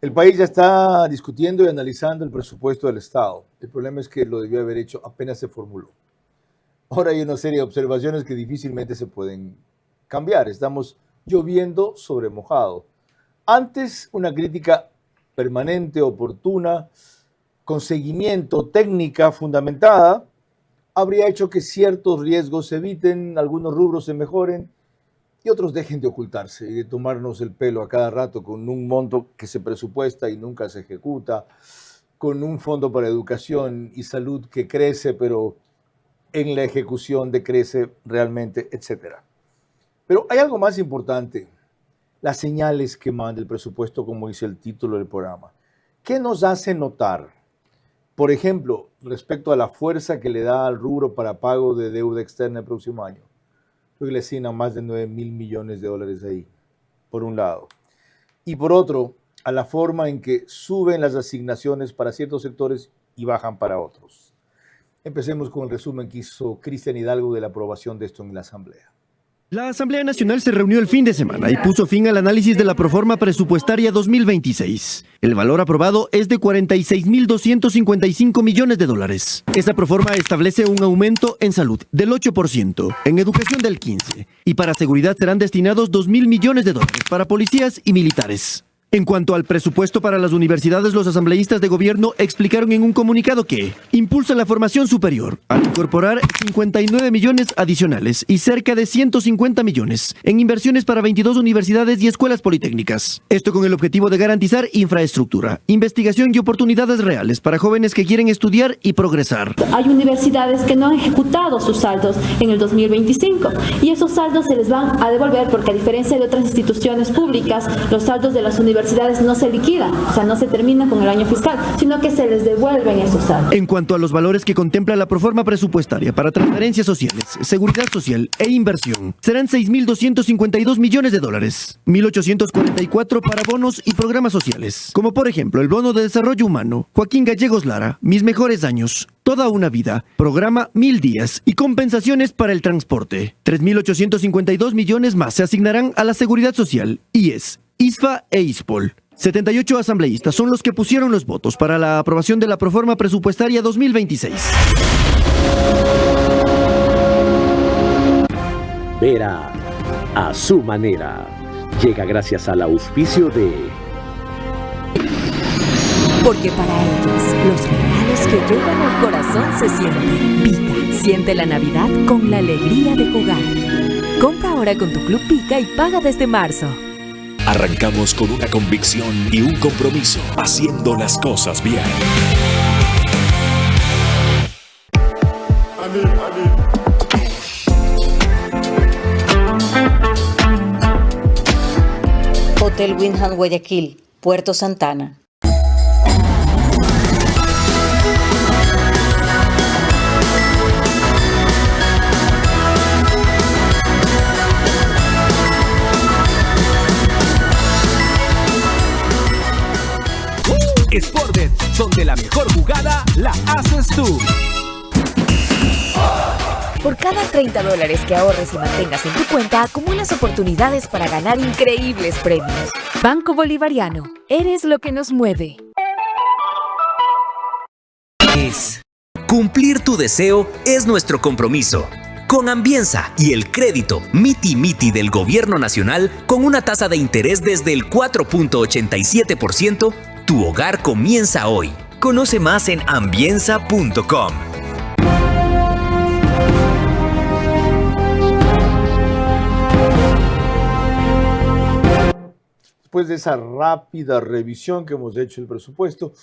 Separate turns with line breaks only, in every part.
El país ya está discutiendo y analizando el presupuesto del Estado. El problema es que lo debió haber hecho apenas se formuló. Ahora hay una serie de observaciones que difícilmente se pueden cambiar. Estamos lloviendo sobre mojado. Antes, una crítica permanente, oportuna, con seguimiento, técnica fundamentada, habría hecho que ciertos riesgos se eviten, algunos rubros se mejoren y otros dejen de ocultarse y de tomarnos el pelo a cada rato con un monto que se presupuesta y nunca se ejecuta, con un fondo para educación y salud que crece, pero en la ejecución decrece realmente, etc. Pero hay algo más importante, las señales que manda el presupuesto, como dice el título del programa. ¿Qué nos hace notar? Por ejemplo, respecto a la fuerza que le da al rubro para pago de deuda externa el próximo año. Creo que le asignan más de 9.000 millones de dólares ahí, por un lado. Y por otro, a la forma en que suben las asignaciones para ciertos sectores y bajan para otros. Empecemos con el resumen que hizo Cristian Hidalgo de la aprobación de esto en la Asamblea.
La Asamblea Nacional se reunió el fin de semana y puso fin al análisis de la proforma presupuestaria 2026. El valor aprobado es de 46.255 millones de dólares. Esta proforma establece un aumento en salud del 8%, en educación del 15%, y para seguridad serán destinados 2.000 millones de dólares para policías y militares. En cuanto al presupuesto para las universidades, los asambleístas de gobierno explicaron en un comunicado que impulsa la formación superior al incorporar 59 millones adicionales y cerca de 150 millones en inversiones para 22 universidades y escuelas politécnicas. Esto con el objetivo de garantizar infraestructura, investigación y oportunidades reales para jóvenes que quieren estudiar y progresar.
Hay universidades que no han ejecutado sus saldos en el 2025 y esos saldos se les van a devolver porque, a diferencia de otras instituciones públicas, los saldos de las universidades no se liquidan, o sea, no se terminan con el año fiscal, sino que se les devuelven esos saldos.
En cuanto a los valores que contempla la proforma presupuestaria para transferencias sociales, seguridad social e inversión, serán 6.252 millones de dólares, 1.844 para bonos y programas sociales, como por ejemplo el bono de desarrollo humano, Joaquín Gallegos Lara, Mis Mejores Años, Toda una Vida, programa 1000 días y compensaciones para el transporte. 3.852 millones más se asignarán a la seguridad social, IES, ISFA e ISPOL. 78 asambleístas son los que pusieron los votos para la aprobación de la proforma presupuestaria 2026.
Vera, a su manera, llega gracias al auspicio de...
Porque para ellos, los regalos que llegan al corazón se sienten. Pica, siente la Navidad con la alegría de jugar. Compra ahora con tu Club Pica y paga desde marzo.
Arrancamos con una convicción y un compromiso, haciendo las cosas bien.
Hotel Windham Guayaquil, Puerto Santana.
Sportbet, donde la mejor jugada la haces tú.
Por cada $30 que ahorres y mantengas en tu cuenta, acumulas oportunidades para ganar increíbles premios. Banco Bolivariano, eres lo que nos mueve.
Cumplir tu deseo es nuestro compromiso. Con Ambienza y el crédito Miti Miti del Gobierno Nacional, con una tasa de interés desde el 4.87%, tu hogar comienza hoy. Conoce más en ambienza.com.
Después de esa rápida revisión que hemos hecho del presupuesto,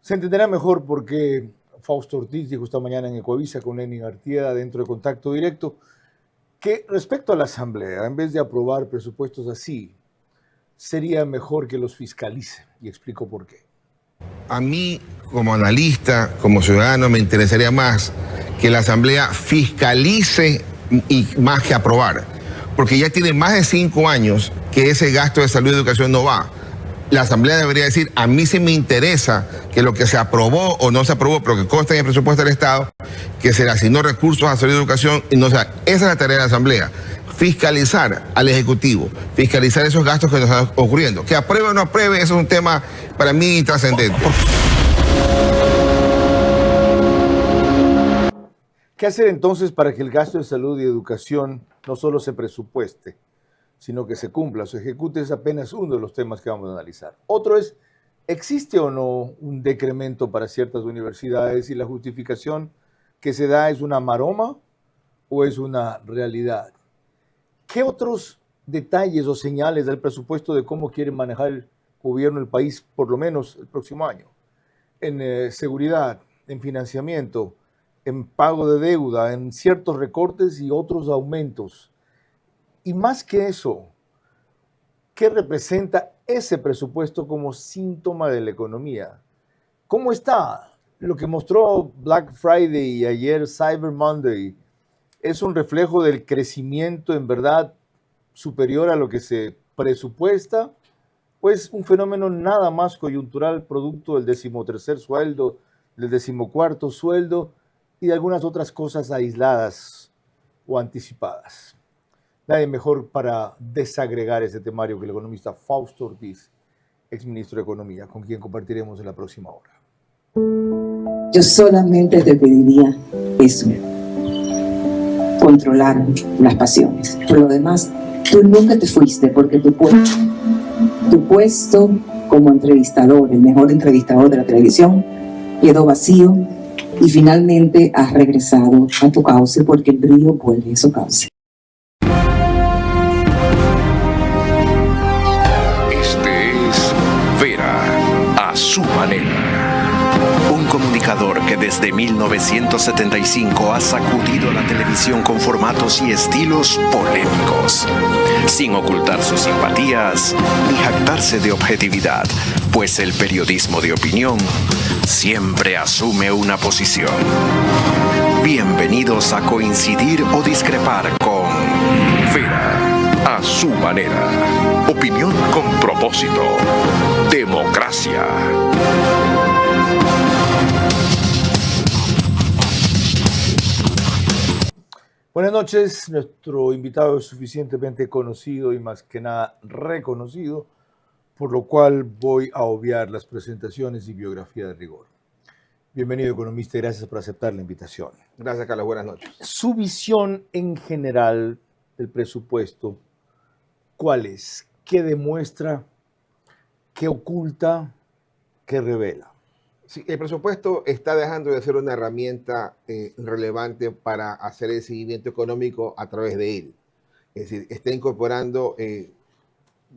se entenderá mejor por qué Fausto Ortiz dijo esta mañana en Ecuavisa con Lenin Artieda dentro de Contacto Directo que respecto a la Asamblea, en vez de aprobar presupuestos así, sería mejor que los fiscalice. Y explico por qué.
A mí, como analista, como ciudadano, me interesaría más que la Asamblea fiscalice y más que aprobar. Porque ya tiene más de 5 años que ese gasto de salud y educación no va. La Asamblea debería decir, a mí sí me interesa que lo que se aprobó o no se aprobó, pero que consta en el presupuesto del Estado, que se le asignó recursos a salud y educación, y no, o sea, esa es la tarea de la Asamblea. fiscalizar al Ejecutivo, fiscalizar esos gastos que nos están ocurriendo. Que apruebe o no apruebe, eso es un tema para mí trascendente.
¿Qué hacer entonces para que el gasto de salud y educación no solo se presupueste, sino que se cumpla, se ejecute? Es apenas uno de los temas que vamos a analizar. Otro es, ¿existe o no un decremento para ciertas universidades y la justificación que se da es una maroma o es una realidad? ¿Qué otros detalles o señales del presupuesto de cómo quiere manejar el gobierno del país, por lo menos el próximo año? En seguridad, en financiamiento, en pago de deuda, en ciertos recortes y otros aumentos. Y más que eso, ¿qué representa ese presupuesto como síntoma de la economía? ¿Cómo está? Lo que mostró Black Friday y ayer Cyber Monday es un reflejo del crecimiento en verdad superior a lo que se presupuesta, o es un fenómeno nada más coyuntural producto del 13º sueldo, del 14º sueldo y de algunas otras cosas aisladas o anticipadas. Nadie mejor para desagregar ese temario que el economista Fausto Ortiz, exministro de Economía, con quien compartiremos en la próxima hora.
Yo solamente te pediría eso, controlar las pasiones. Por lo demás, tú nunca te fuiste porque tu puesto como entrevistador, el mejor entrevistador de la televisión, quedó vacío. Y finalmente has regresado a tu cauce porque el brillo vuelve a su cauce.
Este es Vera, a su manera. Un comunicador que desde 1975 ha sacudido la televisión con formatos y estilos polémicos, sin ocultar sus simpatías ni jactarse de objetividad, pues el periodismo de opinión siempre asume una posición. Bienvenidos a coincidir o discrepar con Vera, a su manera. Opinión con propósito. Democracia.
Buenas noches. Nuestro invitado es suficientemente conocido y más que nada reconocido, por lo cual voy a obviar las presentaciones y biografía de rigor. Bienvenido, economista, y gracias por aceptar la invitación.
Gracias, Carlos. Buenas noches.
Su visión en general del presupuesto, ¿cuál es? ¿Qué demuestra? ¿Qué oculta? ¿Qué revela?
Sí, el presupuesto está dejando de ser una herramienta relevante para hacer el seguimiento económico a través de él. Es decir, está incorporando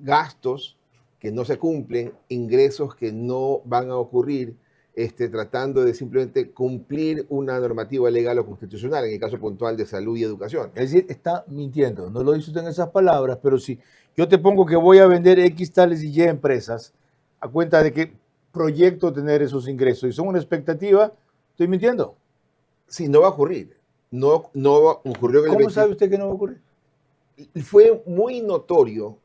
gastos que no se cumplen, ingresos que no van a ocurrir, tratando de simplemente cumplir una normativa legal o constitucional, en el caso puntual de salud y educación.
Es decir, está mintiendo. No lo dice usted en esas palabras, pero si yo te pongo que voy a vender X tales y Y empresas a cuenta de que proyecto tener esos ingresos y son una expectativa, ¿estoy mintiendo?
Sí, no va a ocurrir. No ocurrió en el
¿Cómo sabe usted que no va a ocurrir?
Fue muy notorio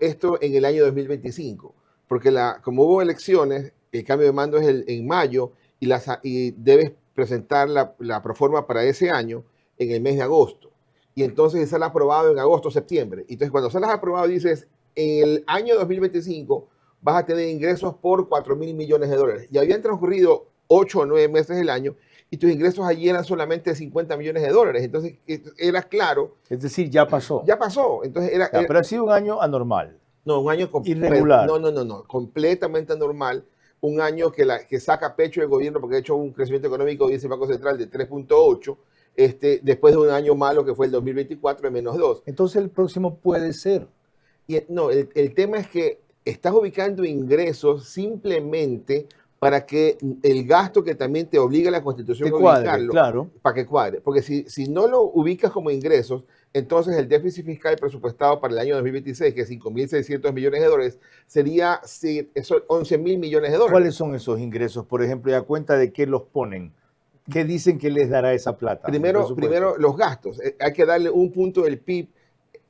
esto en el año 2025, porque como hubo elecciones, el cambio de mando es en mayo y debes presentar la proforma para ese año en el mes de agosto. Y entonces sale aprobado en agosto, septiembre. Entonces cuando sales aprobado dices, en el año 2025 vas a tener ingresos por 4.000 millones de dólares. Y habían transcurrido 8 o 9 meses del año y tus ingresos allí eran solamente 50 millones de dólares. Entonces era claro.
Es decir, ya pasó.
Ya pasó. Entonces
pero ha sido un año anormal.
No, un año
irregular.
No, completamente anormal. Un año que saca pecho el gobierno porque ha hecho un crecimiento económico, dice el Banco Central, de 3.8, después de un año malo que fue el 2024 de menos 2.
Entonces el próximo puede ser.
El tema es que estás ubicando ingresos simplemente para que el gasto que también te obliga la Constitución a ubicarlo,
claro,
para que cuadre. Porque si no lo ubicas como ingresos, entonces el déficit fiscal presupuestado para el año 2026, que es 5.600 millones de dólares, sería 11.000 millones de dólares.
¿Cuáles son esos ingresos, por ejemplo, y a cuenta de qué los ponen? ¿Qué dicen que les dará esa plata?
Primero los gastos. Hay que darle un punto del PIB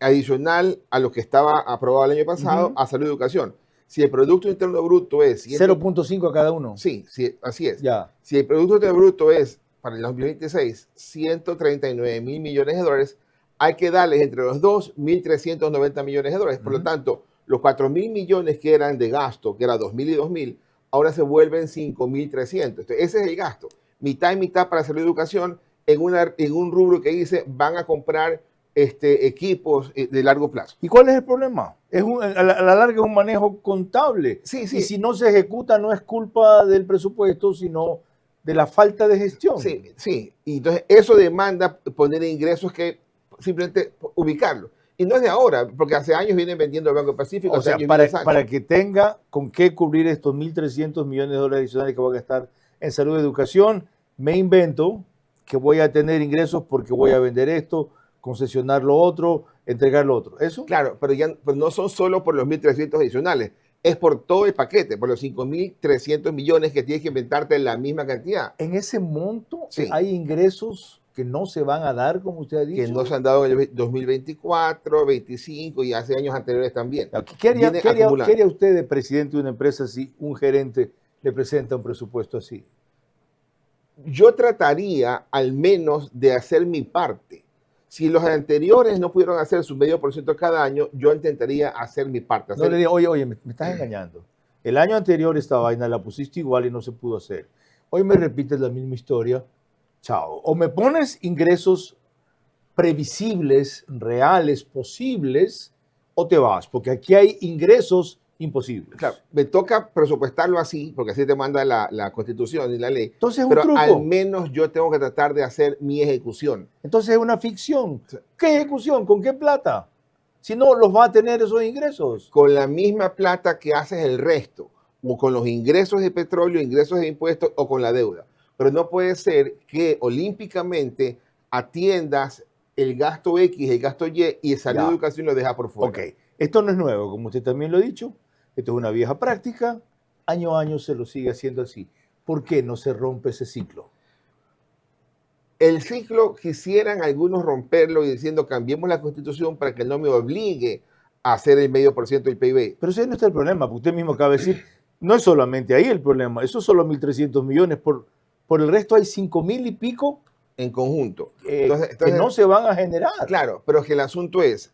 adicional a lo que estaba aprobado el año pasado a salud y educación. Si el Producto Interno Bruto es
0.5 a cada uno.
Sí, así es.
Ya.
Si el Producto Interno Bruto es para el 2026 139.000 millones de dólares, hay que darles entre los dos 1.390 millones de dólares. Por lo tanto, los 4.000 millones que eran de gasto, que era 2.000 y 2.000, ahora se vuelven 5.300. Entonces, ese es el gasto. Mitad y mitad para salud y educación en un rubro que dice van a comprar equipos de largo plazo.
¿Y cuál es el problema? A la larga es un manejo contable.
Sí, sí.
Y si no se ejecuta no es culpa del presupuesto, sino de la falta de gestión.
Sí, sí. Y entonces eso demanda poner ingresos que simplemente ubicarlo. Y no es de ahora, porque hace años vienen vendiendo el Banco Pacífico.
O sea, para que tenga con qué cubrir estos 1.300 millones de dólares adicionales que voy a gastar en salud y educación, me invento que voy a tener ingresos porque voy a vender esto, concesionar lo otro, entregar lo otro. ¿Eso?
Claro, pero no son solo por los 1.300 adicionales, es por todo el paquete, por los 5.300 millones que tienes que inventarte en la misma cantidad.
En ese monto hay ingresos que no se van a dar, como usted ha dicho.
Que no se han dado en el 2024, 25 y hace años anteriores también.
¿Qué haría usted de presidente de una empresa si un gerente le presenta un presupuesto así?
Yo trataría al menos de hacer mi parte. Si los anteriores no pudieron hacer su 0.5% cada año, yo intentaría hacer mi parte.
No le digo, oye, me estás engañando. El año anterior esta vaina la pusiste igual y no se pudo hacer. Hoy me repites la misma historia. Chao. O me pones ingresos previsibles, reales, posibles, o te vas. Porque aquí hay ingresos imposibles.
Claro, me toca presupuestarlo así, porque así te manda la Constitución y la ley.
Entonces es
pero
un truco.
Al menos yo tengo que tratar de hacer mi ejecución.
Entonces es una ficción. ¿Qué ejecución? ¿Con qué plata? Si no, los va a tener esos ingresos.
Con la misma plata que haces el resto, o con los ingresos de petróleo, ingresos de impuestos, o con la deuda. Pero no puede ser que olímpicamente atiendas el gasto X, el gasto Y, y salud y educación lo deja por fuera.
Ok, esto no es nuevo, como usted también lo ha dicho. Esto es una vieja práctica, año a año se lo sigue haciendo así. ¿Por qué no se rompe ese ciclo?
El ciclo quisieran algunos romperlo y diciendo cambiemos la Constitución para que no me obligue a hacer el 0.5% del PIB.
Pero ese no está el problema, porque usted mismo acaba de decir, no es solamente ahí el problema, eso es solo 1.300 millones, por el resto hay 5.000 y pico
en conjunto.
Entonces, que no se van a generar.
Claro, pero es que el asunto es,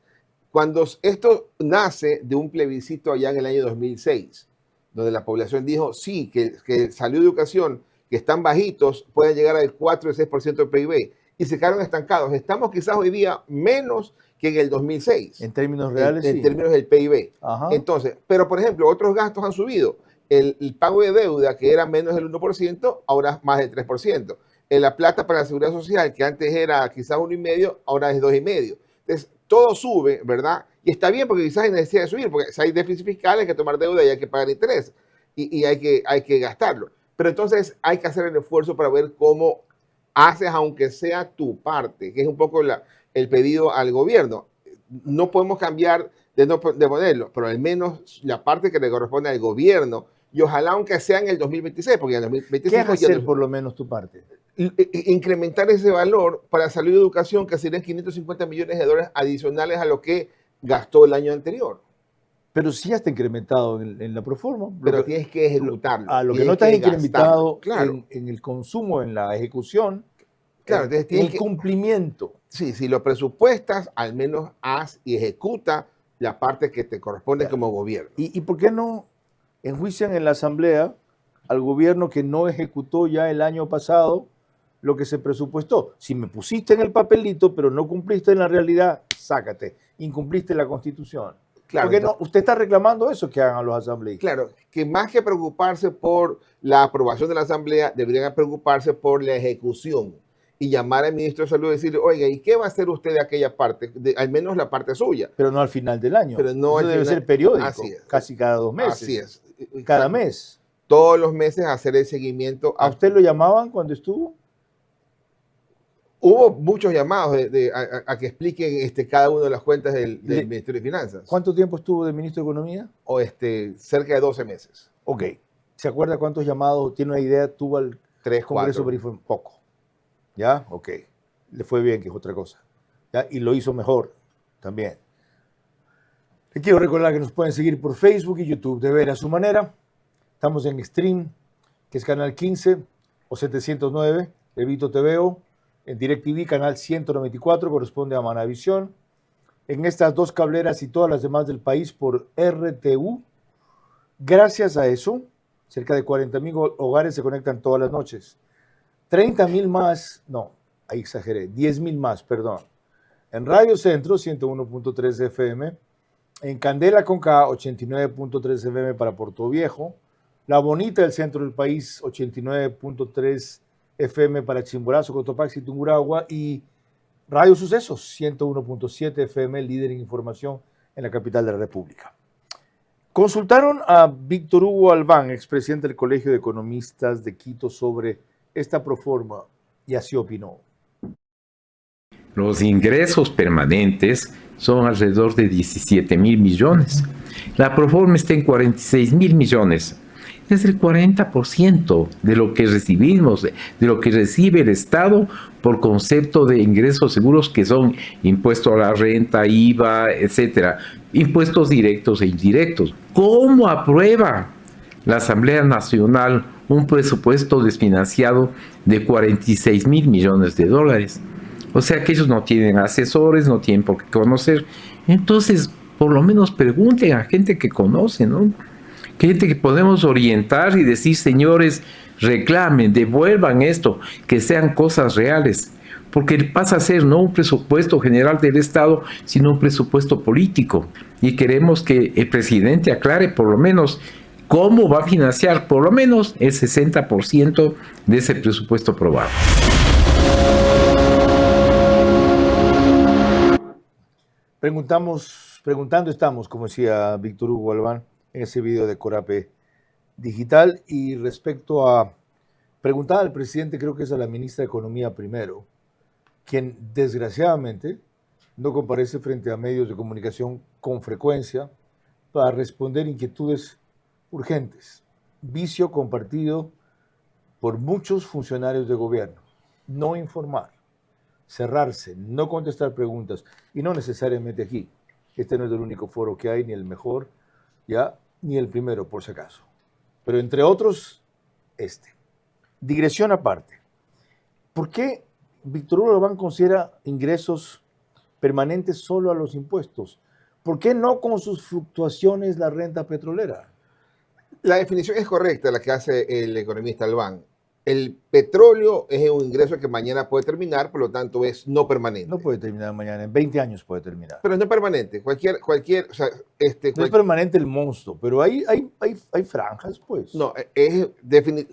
cuando esto nace de un plebiscito allá en el año 2006, donde la población dijo, sí, que salud y educación, que están bajitos, pueden llegar al 4 y 6% del PIB, y se quedaron estancados. Estamos quizás hoy día menos que en el 2006.
En términos reales,
en términos del PIB.
Ajá.
Entonces, pero por ejemplo, otros gastos han subido. El pago de deuda, que era menos del 1%, ahora es más del 3%. La plata para la seguridad social, que antes era quizás 1,5%, ahora es 2,5%. Entonces, todo sube, ¿verdad? Y está bien porque quizás hay necesidad de subir, porque si hay déficit fiscal hay que tomar deuda y hay que pagar interés y hay que gastarlo. Pero entonces hay que hacer el esfuerzo para ver cómo haces, aunque sea tu parte, que es un poco el pedido al gobierno. No podemos cambiar de ponerlo, pero al menos la parte que le corresponde al gobierno, y ojalá aunque sea en el 2026, porque en el 2025...
¿Qué es hacer por lo menos tu parte?
Incrementar ese valor para salud y educación, que serían 550 millones de dólares adicionales a lo que gastó el año anterior.
Pero sí ya está incrementado en la proforma.
Pero tienes que ejecutarlo.
A lo que no está incrementado
claro.
en el consumo, en la ejecución,
claro,
en el cumplimiento.
Sí, si lo presupuestas, al menos haz y ejecuta la parte que te corresponde como gobierno.
¿Y por qué no enjuician en la Asamblea al gobierno que no ejecutó ya el año pasado lo que se presupuestó? Si me pusiste en el papelito, pero no cumpliste en la realidad, sácate. Incumpliste la Constitución.
Claro,
porque no, usted está reclamando eso que hagan los asambleístas.
Claro, que más que preocuparse por la aprobación de la Asamblea, deberían preocuparse por la ejecución y llamar al ministro de Salud y decirle, oiga, ¿y qué va a hacer usted de aquella parte? Al menos la parte suya.
Pero no al final del año.
Pero no
eso debe ser periódico,
así es.
Casi cada 2 meses.
Así es.
Cada mes.
Todos los meses hacer el seguimiento.
¿A usted lo llamaban cuando estuvo?
Hubo muchos llamados a que expliquen cada una de las cuentas del Ministerio de Finanzas.
¿Cuánto tiempo estuvo de ministro de Economía?
Cerca de 12 meses.
Ok. ¿Se acuerda cuántos llamados, tiene una idea, tuvo al
3,
Congreso? Pero fue poco. ¿Ya? Ok. Le fue bien, que es otra cosa. ¿Ya? Y lo hizo mejor también. Le quiero recordar que nos pueden seguir por Facebook y YouTube, de ver a su manera. Estamos en Stream, que es Canal 15 o 709, Evito TVO. En DirecTV, canal 194, corresponde a Manavisión. En estas 2 cableras y todas las demás del país por RTU. Gracias a eso, cerca de 40,000 hogares se conectan todas las noches. 30,000 más, no, ahí exageré, 10,000 más, perdón. En Radio Centro, 101.3 FM. En Candela con K, 89.3 FM para Puerto Viejo. La Bonita del centro del país, 89.3 FM para Chimborazo, Cotopaxi, Tungurahua. Y Radio Sucesos, 101.7 FM, líder en información en la capital de la República. Consultaron a Víctor Hugo Albán, expresidente del Colegio de Economistas de Quito, sobre esta proforma y así opinó.
Los ingresos permanentes son alrededor de 17,000 millones. La proforma está en 46,000 millones. Es el 40% de lo que recibimos, de lo que recibe el Estado por concepto de ingresos seguros, que son impuesto a la renta, IVA, etcétera, impuestos directos e indirectos. ¿Cómo aprueba la Asamblea Nacional un presupuesto desfinanciado de 46,000 millones de dólares? O sea que ellos no tienen asesores, no tienen por qué conocer. Entonces, por lo menos pregunten a gente que conoce, ¿no? Gente que podemos orientar y decir, señores, reclamen, devuelvan esto, que sean cosas reales. Porque pasa a ser no un presupuesto general del Estado, sino un presupuesto político. Y queremos que el presidente aclare por lo menos cómo va a financiar por lo menos el 60% de ese presupuesto aprobado.
Preguntando estamos, como decía Víctor Hugo Albán, en ese video de Corape Digital. Y respecto a preguntar al presidente, creo que es a la ministra de Economía primero, quien desgraciadamente no comparece frente a medios de comunicación con frecuencia para responder inquietudes urgentes. Vicio compartido por muchos funcionarios de gobierno. No informar, cerrarse, no contestar preguntas, y no necesariamente aquí. Este no es el único foro que hay, ni el mejor, ya, ni el primero, por si acaso. Pero entre otros, este. Digresión aparte. ¿Por qué Víctor Hugo Albán considera ingresos permanentes solo a los impuestos? ¿Por qué no con sus fluctuaciones la renta petrolera?
La definición es correcta, la que hace el economista Albán. El petróleo es un ingreso que mañana puede terminar, por lo tanto es no permanente.
No puede terminar mañana, en 20 años puede terminar.
Pero es no permanente. O sea,
no es permanente el monstruo, pero hay franjas, pues.
No,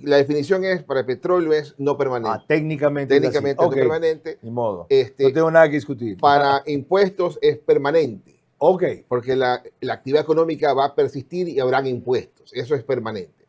la definición es, para el petróleo es no permanente.
Técnicamente
Técnicamente es no permanente.
Ni modo. No tengo nada que discutir.
Para impuestos es permanente.
Ok.
Porque la actividad económica va a persistir y habrán impuestos. Eso es permanente.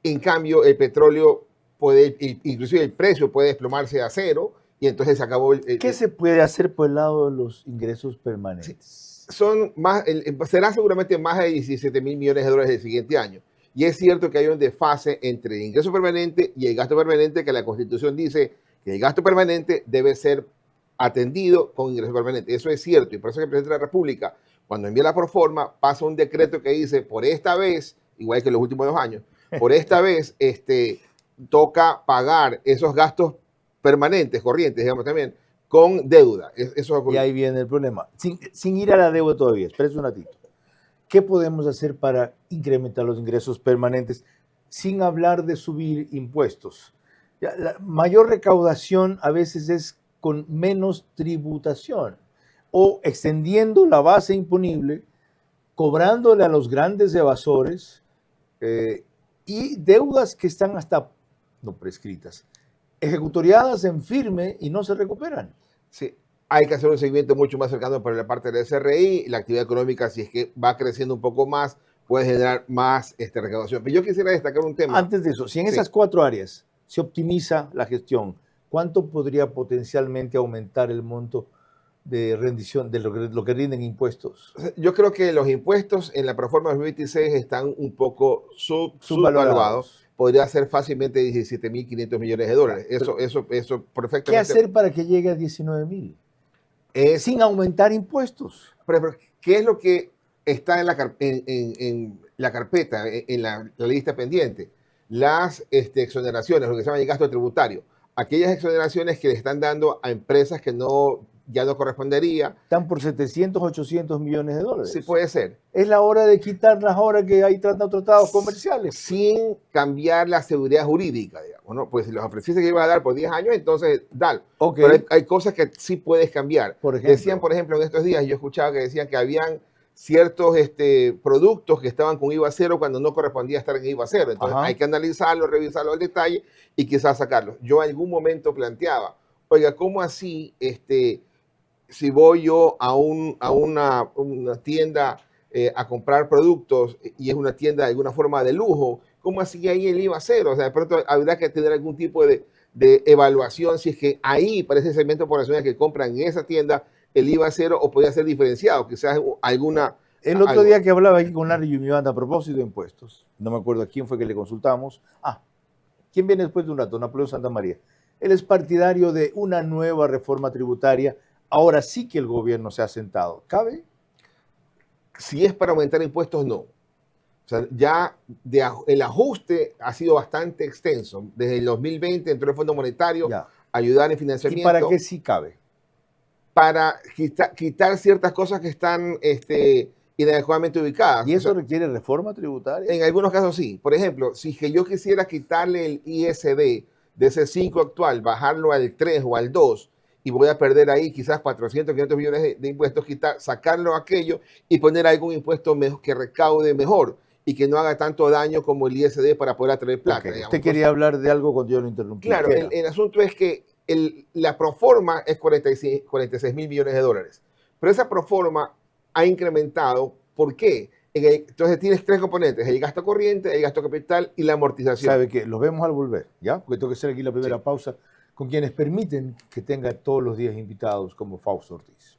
En cambio, el petróleo puede, inclusive el precio puede desplomarse a cero y entonces se acabó.
¿Qué se puede hacer por el lado de los ingresos permanentes?
Son más, será seguramente más de 17,000 millones de dólares el siguiente año. Y es cierto que hay un desfase entre el ingreso permanente y el gasto permanente, que la Constitución dice que el gasto permanente debe ser atendido con ingreso permanente. Eso es cierto, y por eso que el presidente de la República, cuando envía la proforma, pasa un decreto que dice, por esta vez, igual que en los últimos 2 años, por esta vez toca pagar esos gastos permanentes, corrientes, digamos también, con deuda.
Y ahí viene el problema. Sin ir a la deuda todavía, espérese un ratito. ¿Qué podemos hacer para incrementar los ingresos permanentes sin hablar de subir impuestos? La mayor recaudación a veces es con menos tributación o extendiendo la base imponible, cobrándole a los grandes evasores y deudas que están hasta no prescritas, ejecutoriadas en firme y no se recuperan.
Sí, hay que hacer un seguimiento mucho más cercano para la parte del SRI. La actividad económica, si es que va creciendo un poco más, puede generar más recaudación. Pero yo quisiera destacar un tema.
Antes de eso, si en esas 4 áreas se optimiza la gestión, ¿cuánto podría potencialmente aumentar el monto de rendición de lo que rinden impuestos?
Yo creo que los impuestos en la proforma 2026 están un poco subvaluados. Podría ser fácilmente 17,500 millones de dólares. Eso perfectamente.
¿Qué hacer para que llegue a 19,000? Sin aumentar impuestos.
Pero, ¿qué es lo que está en la carpeta, en la lista pendiente? Las exoneraciones, lo que se llama el gasto tributario. aquellas exoneraciones que le están dando a empresas que ya no correspondería.
Están por 700, 800 millones de dólares.
Sí, puede ser.
Es la hora de quitarlas ahora que hay tratados comerciales.
Sin cambiar la seguridad jurídica, digamos, ¿no? Pues si los ofreciste que iba a dar por 10 años, entonces dale.
Okay.
Pero hay cosas que sí puedes cambiar.
Por ejemplo,
decían, por ejemplo, en estos días, yo escuchaba que decían que habían ciertos productos que estaban con IVA cero cuando no correspondía estar en IVA cero. Entonces hay que analizarlo, revisarlo al detalle y quizás sacarlo. Yo en algún momento planteaba, oiga, ¿cómo así si voy yo a una tienda a comprar productos y es una tienda de alguna forma de lujo, ¿cómo así ahí el IVA cero? O sea, de pronto habrá que tener algún tipo de evaluación si es que ahí para ese segmento poblacional que compran en esa tienda el IVA cero o podría ser diferenciado, quizás alguna...
El otro día que hablaba aquí con Larry Yumibanda a propósito de impuestos, no me acuerdo a quién fue que le consultamos. ¿Quién viene después de un rato? Napoleón Santamaría. Él es partidario de una nueva reforma tributaria. Ahora sí que el gobierno se ha sentado. ¿Cabe?
Si es para aumentar impuestos, no. O sea, ya el ajuste ha sido bastante extenso. Desde el 2020 entró el Fondo Monetario a ayudar en financiamiento.
¿Y para qué sí cabe?
Para quitar ciertas cosas que están inadecuadamente ubicadas.
¿Y eso requiere reforma tributaria?
En algunos casos sí. Por ejemplo, si que yo quisiera quitarle el ISD de ese 5 actual, bajarlo al 3 o al 2, y voy a perder ahí quizás 400, 500 millones de impuestos, sacarlo aquello y poner algún impuesto que recaude mejor y que no haga tanto daño como el ISD para poder atraer plata.
Okay. Usted quería hablar de algo cuando yo lo interrumpí.
Claro, el asunto es que la proforma es 46 mil millones de dólares, pero esa proforma ha incrementado. ¿Por qué? Entonces tienes tres componentes: el gasto corriente, el gasto capital y la amortización.
¿Sabe qué? Los vemos al volver, ¿ya? Porque tengo que hacer aquí la primera pausa con quienes permiten que tenga todos los días invitados como Fausto Ortiz.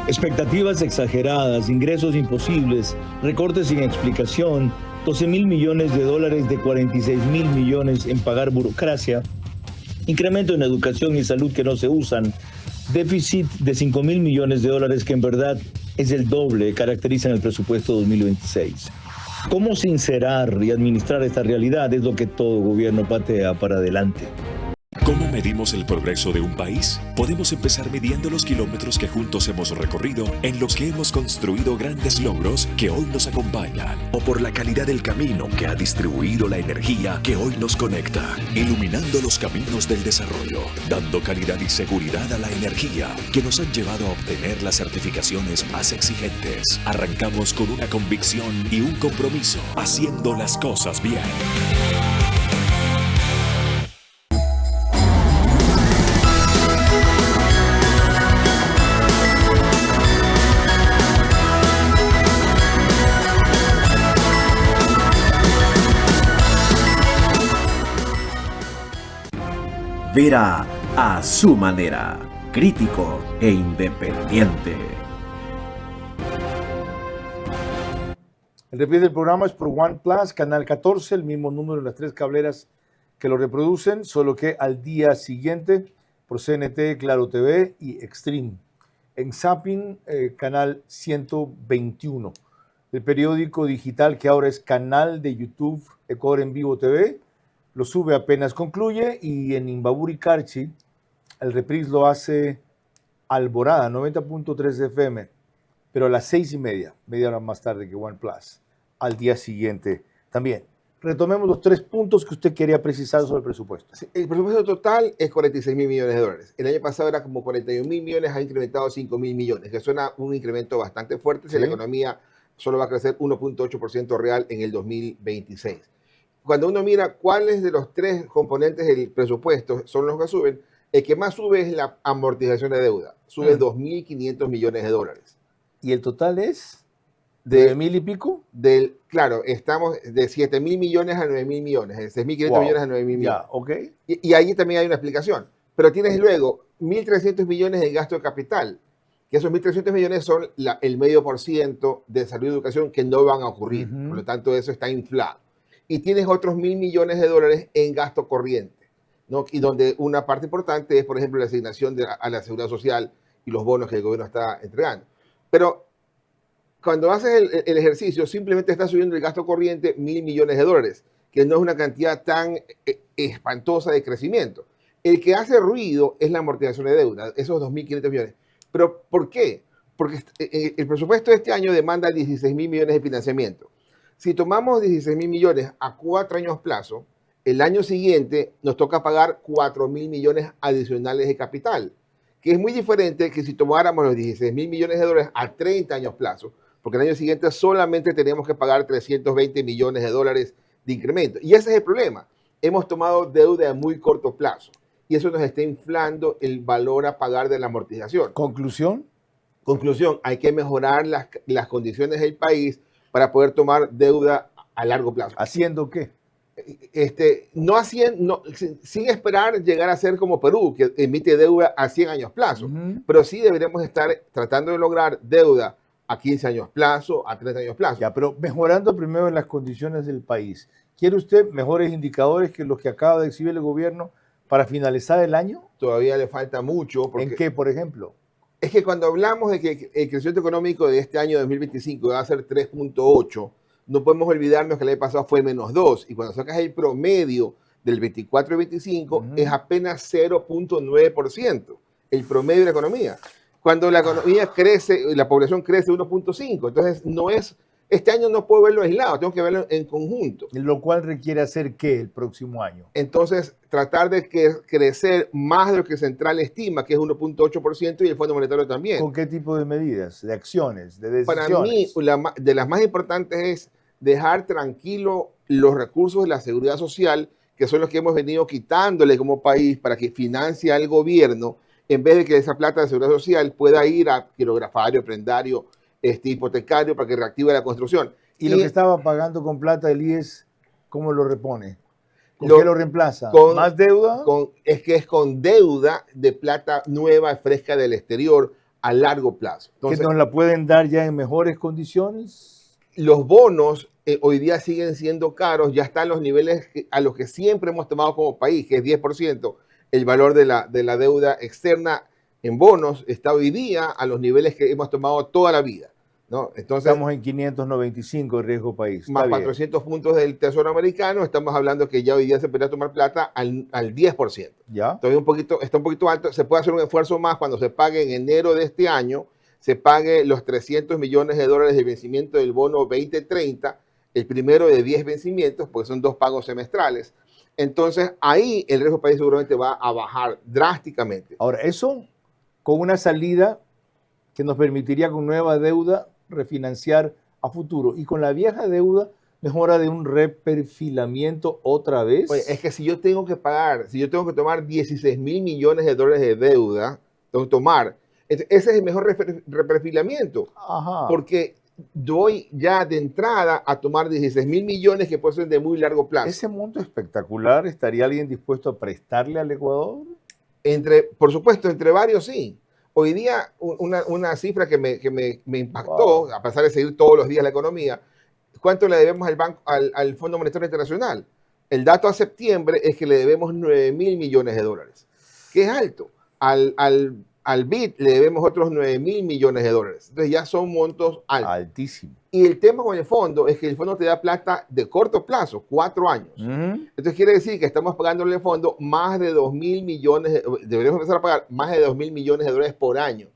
Expectativas exageradas, ingresos imposibles, recortes sin explicación, 12 mil millones de dólares de 46 mil millones en pagar burocracia, incremento en educación y salud que no se usan, déficit de 5 mil millones de dólares que en verdad es el doble, caracterizan el presupuesto 2026. ¿Cómo sincerar y administrar esta realidad? Es lo que todo gobierno patea para adelante.
¿Cómo medimos el progreso de un país? Podemos empezar midiendo los kilómetros que juntos hemos recorrido, en los que hemos construido grandes logros que hoy nos acompañan, o por la calidad del camino que ha distribuido la energía que hoy nos conecta, iluminando los caminos del desarrollo, dando calidad y seguridad a la energía que nos han llevado a obtener las certificaciones más exigentes. Arrancamos con una convicción y un compromiso, haciendo las cosas bien.
Vera a su manera, crítico e independiente.
El reprise del programa es por OnePlus, Canal 14, el mismo número en las tres cableras que lo reproducen, solo que al día siguiente por CNT, Claro TV y Extreme. En Zapping, Canal 121. El periódico digital que ahora es canal de YouTube, Ecuador en Vivo TV, lo sube apenas concluye, y en Imbaburi Carchi el reprise lo hace Alborada, 90.3 FM, pero a las 6:30, media hora más tarde que OnePlus, al día siguiente también. Retomemos los 3 puntos que usted quería precisar sobre el presupuesto.
El presupuesto total es 46 mil millones de dólares. El año pasado era como 41 mil millones, ha incrementado 5 mil millones, que suena un incremento bastante fuerte si la economía solo va a crecer 1.8% real en el 2026. Cuando uno mira cuáles de los 3 componentes del presupuesto son los que suben, el que más sube es la amortización de deuda. Sube 2.500 millones de dólares.
¿Y el total es? ¿De 1.000 y pico?
Claro, estamos de 7.000 millones a 9.000 millones, de 6.500 millones a 9.000 millones.
Ya, ok.
Y ahí también hay una explicación. Pero tienes luego 1.300 millones de gasto de capital, que esos 1.300 millones son el 0,5% de salud y educación que no van a ocurrir. Por lo tanto, eso está inflado. Y tienes otros 1.000 millones de dólares en gasto corriente, ¿no? Y donde una parte importante es, por ejemplo, la asignación a la seguridad social y los bonos que el gobierno está entregando. Pero cuando haces el ejercicio, simplemente estás subiendo el gasto corriente 1.000 millones de dólares, que no es una cantidad tan espantosa de crecimiento. El que hace ruido es la amortización de deuda, esos 2.500 millones. ¿Pero por qué? Porque el presupuesto de este año demanda 16.000 millones de financiamiento. Si tomamos 16.000 millones a 4 años plazo, el año siguiente nos toca pagar 4.000 millones adicionales de capital, que es muy diferente que si tomáramos los 16.000 millones de dólares a 30 años plazo, porque el año siguiente solamente tenemos que pagar 320 millones de dólares de incremento. Y ese es el problema. Hemos tomado deuda a muy corto plazo y eso nos está inflando el valor a pagar de la amortización.
¿Conclusión?
Conclusión, hay que mejorar las condiciones del país para poder tomar deuda a largo plazo.
¿Haciendo qué?
Sin esperar llegar a ser como Perú, que emite deuda a 100 años plazo, pero sí deberíamos estar tratando de lograr deuda a 15 años plazo, a 30 años plazo.
Ya, pero mejorando primero las condiciones del país. ¿Quiere usted mejores indicadores que los que acaba de exhibir el gobierno para finalizar el año?
Todavía le falta mucho.
¿En qué, por ejemplo?
Es que cuando hablamos de que el crecimiento económico de este año 2025 va a ser 3.8, no podemos olvidarnos que el año pasado fue -2, y cuando sacas el promedio del 24 y 25 es apenas 0.9%, el promedio de la economía. Cuando la economía crece, la población crece 1.5, entonces no es, este año no puedo verlo aislado, tengo que verlo en conjunto.
Lo cual requiere hacer ¿qué el próximo año?
Entonces, tratar de crecer más de lo que Central estima, que es 1.8%, y el Fondo Monetario también.
¿Con qué tipo de medidas, de acciones, de decisiones?
Para mí, de las más importantes es dejar tranquilo los recursos de la seguridad social, que son los que hemos venido quitándole como país para que financie al gobierno, en vez de que esa plata de seguridad social pueda ir a quirografario, prendario, hipotecario, para que reactive la construcción.
¿Y lo que estaba pagando con plata del IES, cómo lo repone? ¿Con qué lo reemplaza? ¿Con más deuda?
Es con deuda de plata nueva, fresca del exterior, a largo plazo. Entonces,
¿que nos la pueden dar ya en mejores condiciones?
Los bonos hoy día siguen siendo caros, ya están los niveles a los que siempre hemos tomado como país, que es 10%. El valor de la deuda externa en bonos está hoy día a los niveles que hemos tomado toda la vida, ¿no? Entonces,
estamos en 595 de riesgo país.
Más 400 puntos del Tesoro americano, estamos hablando que ya hoy día se podría tomar plata al 10%.
¿Ya?
Todavía está un poquito alto, se puede hacer un esfuerzo más cuando se pague en enero de este año, se pague los 300 millones de dólares de vencimiento del bono 2030, el primero de 10 vencimientos, porque son 2 pagos semestrales. Entonces, ahí el riesgo país seguramente va a bajar drásticamente.
Ahora, eso con una salida que nos permitiría con nueva deuda refinanciar a futuro. Y con la vieja deuda, mejora de un reperfilamiento otra vez.
Oye, es que si yo tengo que tomar 16.000 millones de dólares de deuda, tengo que tomar, ese es el mejor reperfilamiento.
Ajá.
Porque doy ya de entrada a tomar 16.000 millones que pueden ser de muy largo plazo.
Ese monto espectacular, ¿estaría alguien dispuesto a prestarle al Ecuador?
Por supuesto, entre varios sí. Hoy día una cifra que me impactó, a pesar de seguir todos los días la economía, ¿cuánto le debemos al Fondo Monetario Internacional? El dato a septiembre es que le debemos 9.000 millones de dólares, que es alto. Al BID le debemos otros 9.000 millones de dólares. Entonces ya son montos altos.
Altísimos.
Y el tema con el fondo es que el fondo te da plata de corto plazo, 4 años. Entonces quiere decir que estamos pagándole al fondo más de 2.000 millones, deberíamos empezar a pagar más de 2.000 millones de dólares por año.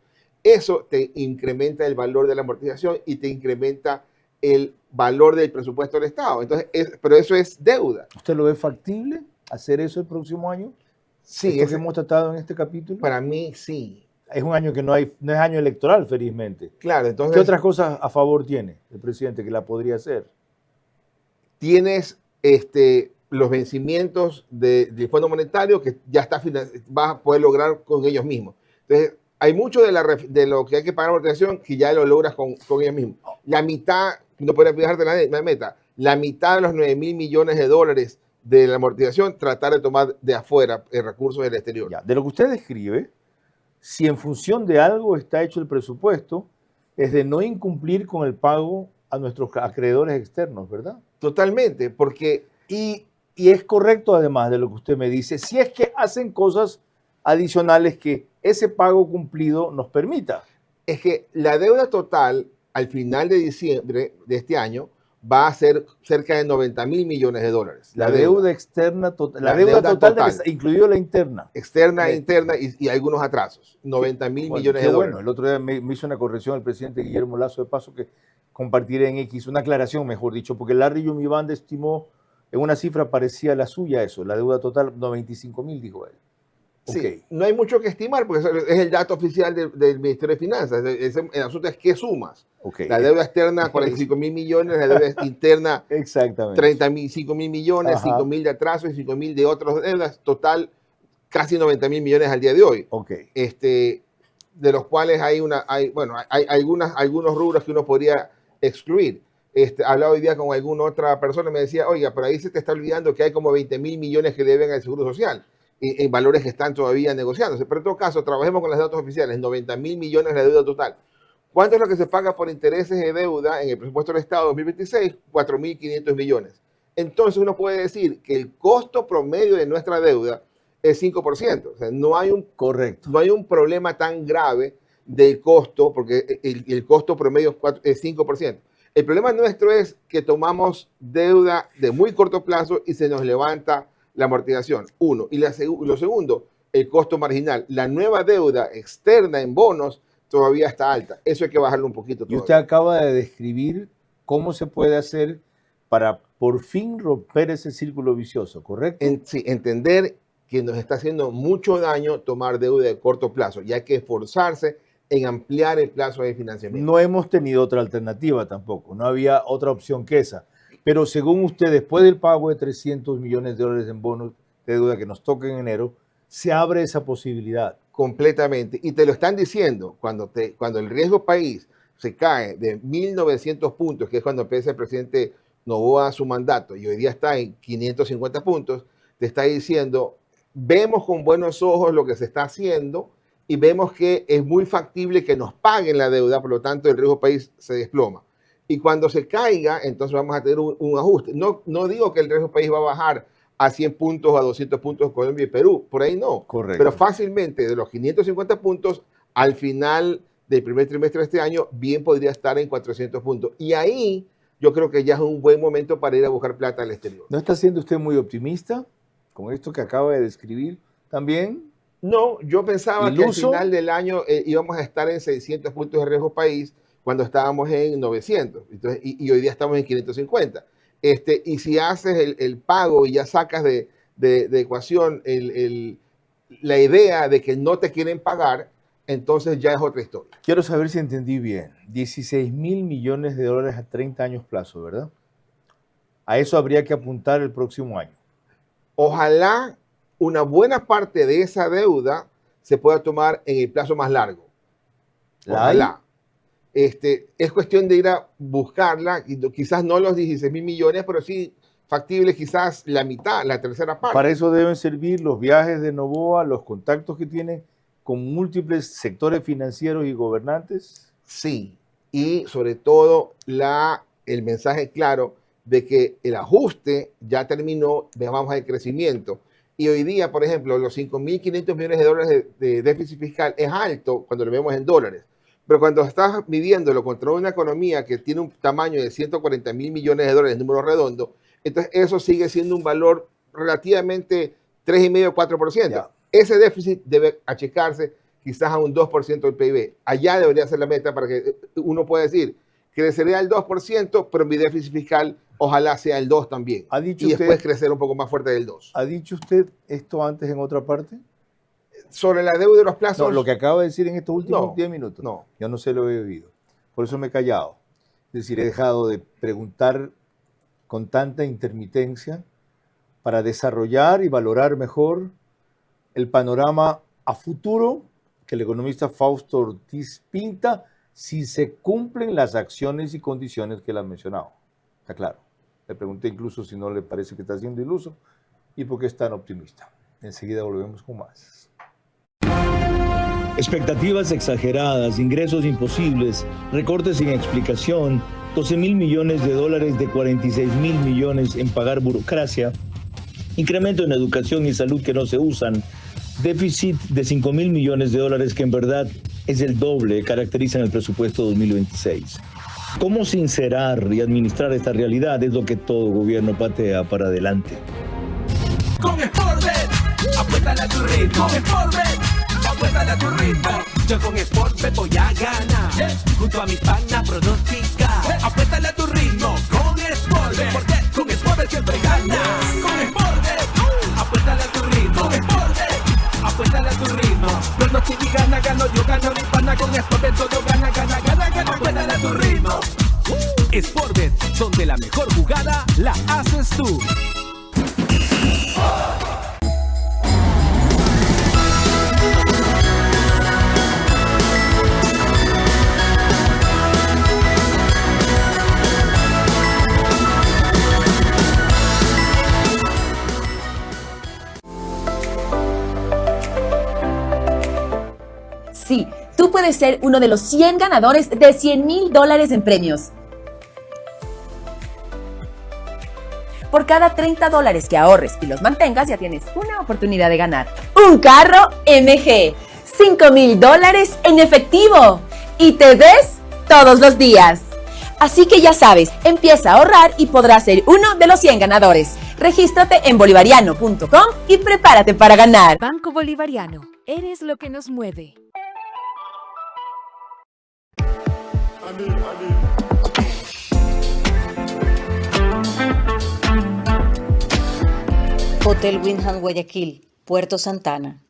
Eso te incrementa el valor de la amortización y te incrementa el valor del presupuesto del Estado. Entonces, pero eso es deuda.
¿Usted lo ve factible hacer eso el próximo año?
Sí.
¿Esto que hemos tratado en este capítulo?
Para mí, sí.
Es un año que no es año electoral, felizmente.
Claro, entonces...
¿Qué otras cosas a favor tiene el presidente que la podría hacer?
Tienes los vencimientos del Fondo Monetario que ya vas a poder lograr con ellos mismos. Entonces, hay mucho de lo que hay que pagar amortización que ya lo logras con ellos mismos. La mitad, no podrías fijarte la meta, la mitad de los 9.000 millones de dólares de la amortización, tratar de tomar de afuera recursos del exterior.
Ya, de lo que usted describe, si en función de algo está hecho el presupuesto, es de no incumplir con el pago a nuestros acreedores externos, ¿verdad?
Totalmente, porque...
Y es correcto, además de lo que usted me dice, si es que hacen cosas adicionales que ese pago cumplido nos permita.
Es que la deuda total al final de diciembre de este año va a ser cerca de 90.000 millones de dólares.
La deuda externa, la deuda total. Incluido la interna.
Externa, interna y algunos atrasos. 90.000 millones de dólares.
El otro día me hizo una corrección el presidente Guillermo Lasso, de paso, que compartiré en X, una aclaración, mejor dicho, porque Larry Yumibanda estimó en una cifra parecida a la suya eso, la deuda total 95.000, dijo él.
Sí,
okay.
No hay mucho que estimar porque es el dato oficial del Ministerio de Finanzas. El asunto es qué sumas.
Okay.
La deuda externa, 45.000 millones, la deuda interna, 35.000 millones, 5.000 de atraso y 5.000 de otras deudas, total casi 90.000 millones al día de hoy.
Okay.
De los cuales hay algunos rubros que uno podría excluir. Hablaba hoy día con alguna otra persona y me decía, oiga, pero ahí se te está olvidando que hay como 20.000 millones que deben al Seguro Social. En valores que están todavía negociándose. Pero en todo caso, trabajemos con los datos oficiales, 90.000 millones de deuda total. ¿Cuánto es lo que se paga por intereses de deuda en el presupuesto del Estado 2026? 4.500 millones. Entonces uno puede decir que el costo promedio de nuestra deuda es 5%. O sea, no hay un problema tan grave del costo, porque el costo promedio es 5%. El problema nuestro es que tomamos deuda de muy corto plazo y se nos levanta la amortización, uno. Y lo segundo, el costo marginal. La nueva deuda externa en bonos todavía está alta. Eso hay que bajarlo un poquito.
Y usted acaba de describir cómo se puede hacer para por fin romper ese círculo vicioso, ¿correcto?
Sí, entender que nos está haciendo mucho daño tomar deuda de corto plazo y hay que esforzarse en ampliar el plazo de financiamiento.
No hemos tenido otra alternativa tampoco, no había otra opción que esa. Pero según usted, después del pago de 300 millones de dólares en bonos de deuda que nos toca en enero, se abre esa posibilidad.
Completamente. Y te lo están diciendo, cuando el riesgo país se cae de 1.900 puntos, que es cuando empieza el presidente Noboa su mandato, y hoy día está en 550 puntos, te está diciendo, vemos con buenos ojos lo que se está haciendo y vemos que es muy factible que nos paguen la deuda, por lo tanto el riesgo país se desploma. Y cuando se caiga, entonces vamos a tener un ajuste. No digo que el riesgo país va a bajar a 100 puntos o a 200 puntos Colombia y Perú, por ahí no.
Correcto.
Pero fácilmente de los 550 puntos, al final del primer trimestre de este año, bien podría estar en 400 puntos. Y ahí yo creo que ya es un buen momento para ir a buscar plata al exterior.
¿No está siendo usted muy optimista con esto que acaba de describir también?
No, yo pensaba que al final del año íbamos a estar en 600 puntos de riesgo país, cuando estábamos en 900, entonces, y hoy día estamos en 550. Y si haces el pago y ya sacas de ecuación la idea de que no te quieren pagar, entonces ya es otra historia.
Quiero saber si entendí bien. 16.000 millones de dólares a 30 años plazo, ¿verdad? A eso habría que apuntar el próximo año.
Ojalá una buena parte de esa deuda se pueda tomar en el plazo más largo. Ojalá. Es cuestión de ir a buscarla, quizás no los 16.000 millones, pero sí factible quizás la mitad, la tercera parte.
Para eso deben servir los viajes de Noboa, los contactos que tiene con múltiples sectores financieros y gobernantes.
Sí, y sobre todo el mensaje claro de que el ajuste ya terminó, vamos al crecimiento. Y hoy día, por ejemplo, los 5.500 millones de dólares de déficit fiscal es alto cuando lo vemos en dólares. Pero cuando estás midiéndolo contra una economía que tiene un tamaño de 140.000 millones de dólares, número redondo, entonces eso sigue siendo un valor relativamente 3,5-4%. Ya. Ese déficit debe achicarse quizás a un 2% del PIB. Allá debería ser la meta para que uno pueda decir, creceré al 2%, pero mi déficit fiscal ojalá sea el 2 también. Y después crecer un poco más fuerte del 2.
¿Ha dicho usted esto antes en otra parte?
Sobre la deuda de los plazos.
No, lo que acaba de decir en estos últimos 10 minutos.
No.
Yo no se lo he oído. Por eso me he callado. Es decir, he dejado de preguntar con tanta intermitencia para desarrollar y valorar mejor el panorama a futuro que el economista Fausto Ortiz pinta si se cumplen las acciones y condiciones que él ha mencionado. Está claro. Le pregunté incluso si no le parece que está siendo iluso y por qué es tan optimista. Enseguida volvemos con más.
Expectativas exageradas, ingresos imposibles, recortes sin explicación, 12.000 millones de dólares de 46.000 millones en pagar burocracia, incremento en educación y salud que no se usan, déficit de 5.000 millones de dólares que en verdad es el doble, caracterizan el presupuesto 2026. ¿Cómo sincerar y administrar esta realidad? Es lo que todo gobierno patea para adelante.
Con Sportbet, apuéstale a tu ritmo. Con Sportbet, apuéstale a tu ritmo. Yo con Sportbet voy a ganar. Junto a mi pana pronostica. Apuéstale a tu ritmo. Con Sportbet, porque con Sportbet siempre ganas. Con Sportbet, apuéstale a tu ritmo. Con Sportbet, apuéstale a tu ritmo. Pronostica y gana, gano yo, gano mi pana. Con Sportbet todo gana, gana, gana, gana. Apuéstale a tu ritmo. Sportbet, donde la mejor jugada la haces tú.
Sí, tú puedes ser uno de los 100 ganadores de $100,000 en premios. Por cada $30 que ahorres y los mantengas, ya tienes una oportunidad de ganar un carro MG, $5,000 en efectivo y te ves todos los días. Así que ya sabes, empieza a ahorrar y podrás ser uno de los 100 ganadores. Regístrate en bolivariano.com y prepárate para ganar.
Banco Bolivariano, eres lo que nos mueve.
Hotel Windham Guayaquil, Puerto Santana.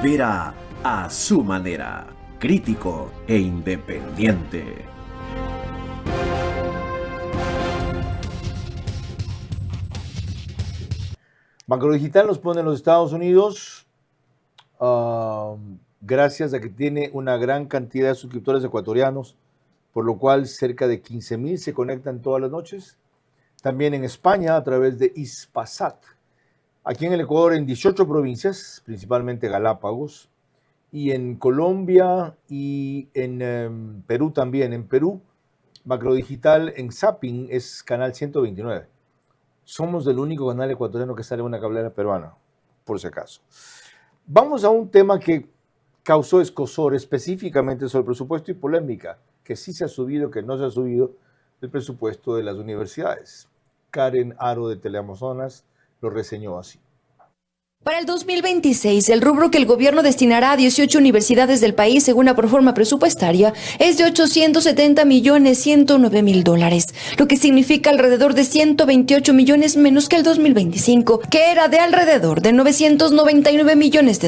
Vera a su manera, crítico e independiente.
Banco Digital nos pone en los Estados Unidos gracias a que tiene una gran cantidad de suscriptores ecuatorianos, por lo cual cerca de 15,000 se conectan todas las noches. También en España a través de Hispasat. Aquí en el Ecuador en 18 provincias, principalmente Galápagos. Y en Colombia y en Perú también. En Perú, Macrodigital en Zapping es canal 129. Somos el único canal ecuatoriano que sale en una cablera peruana, por si acaso. Vamos a un tema que causó escozor específicamente sobre el presupuesto y polémica, que sí se ha subido, que no se ha subido, el presupuesto de las universidades. Karen Aro de Teleamazonas lo reseñó así.
Para el 2026, el rubro que el gobierno destinará a 18 universidades del país según la proforma presupuestaria es de $870.109.000, lo que significa alrededor de 128 millones menos que el 2025, que era de alrededor de $999 millones.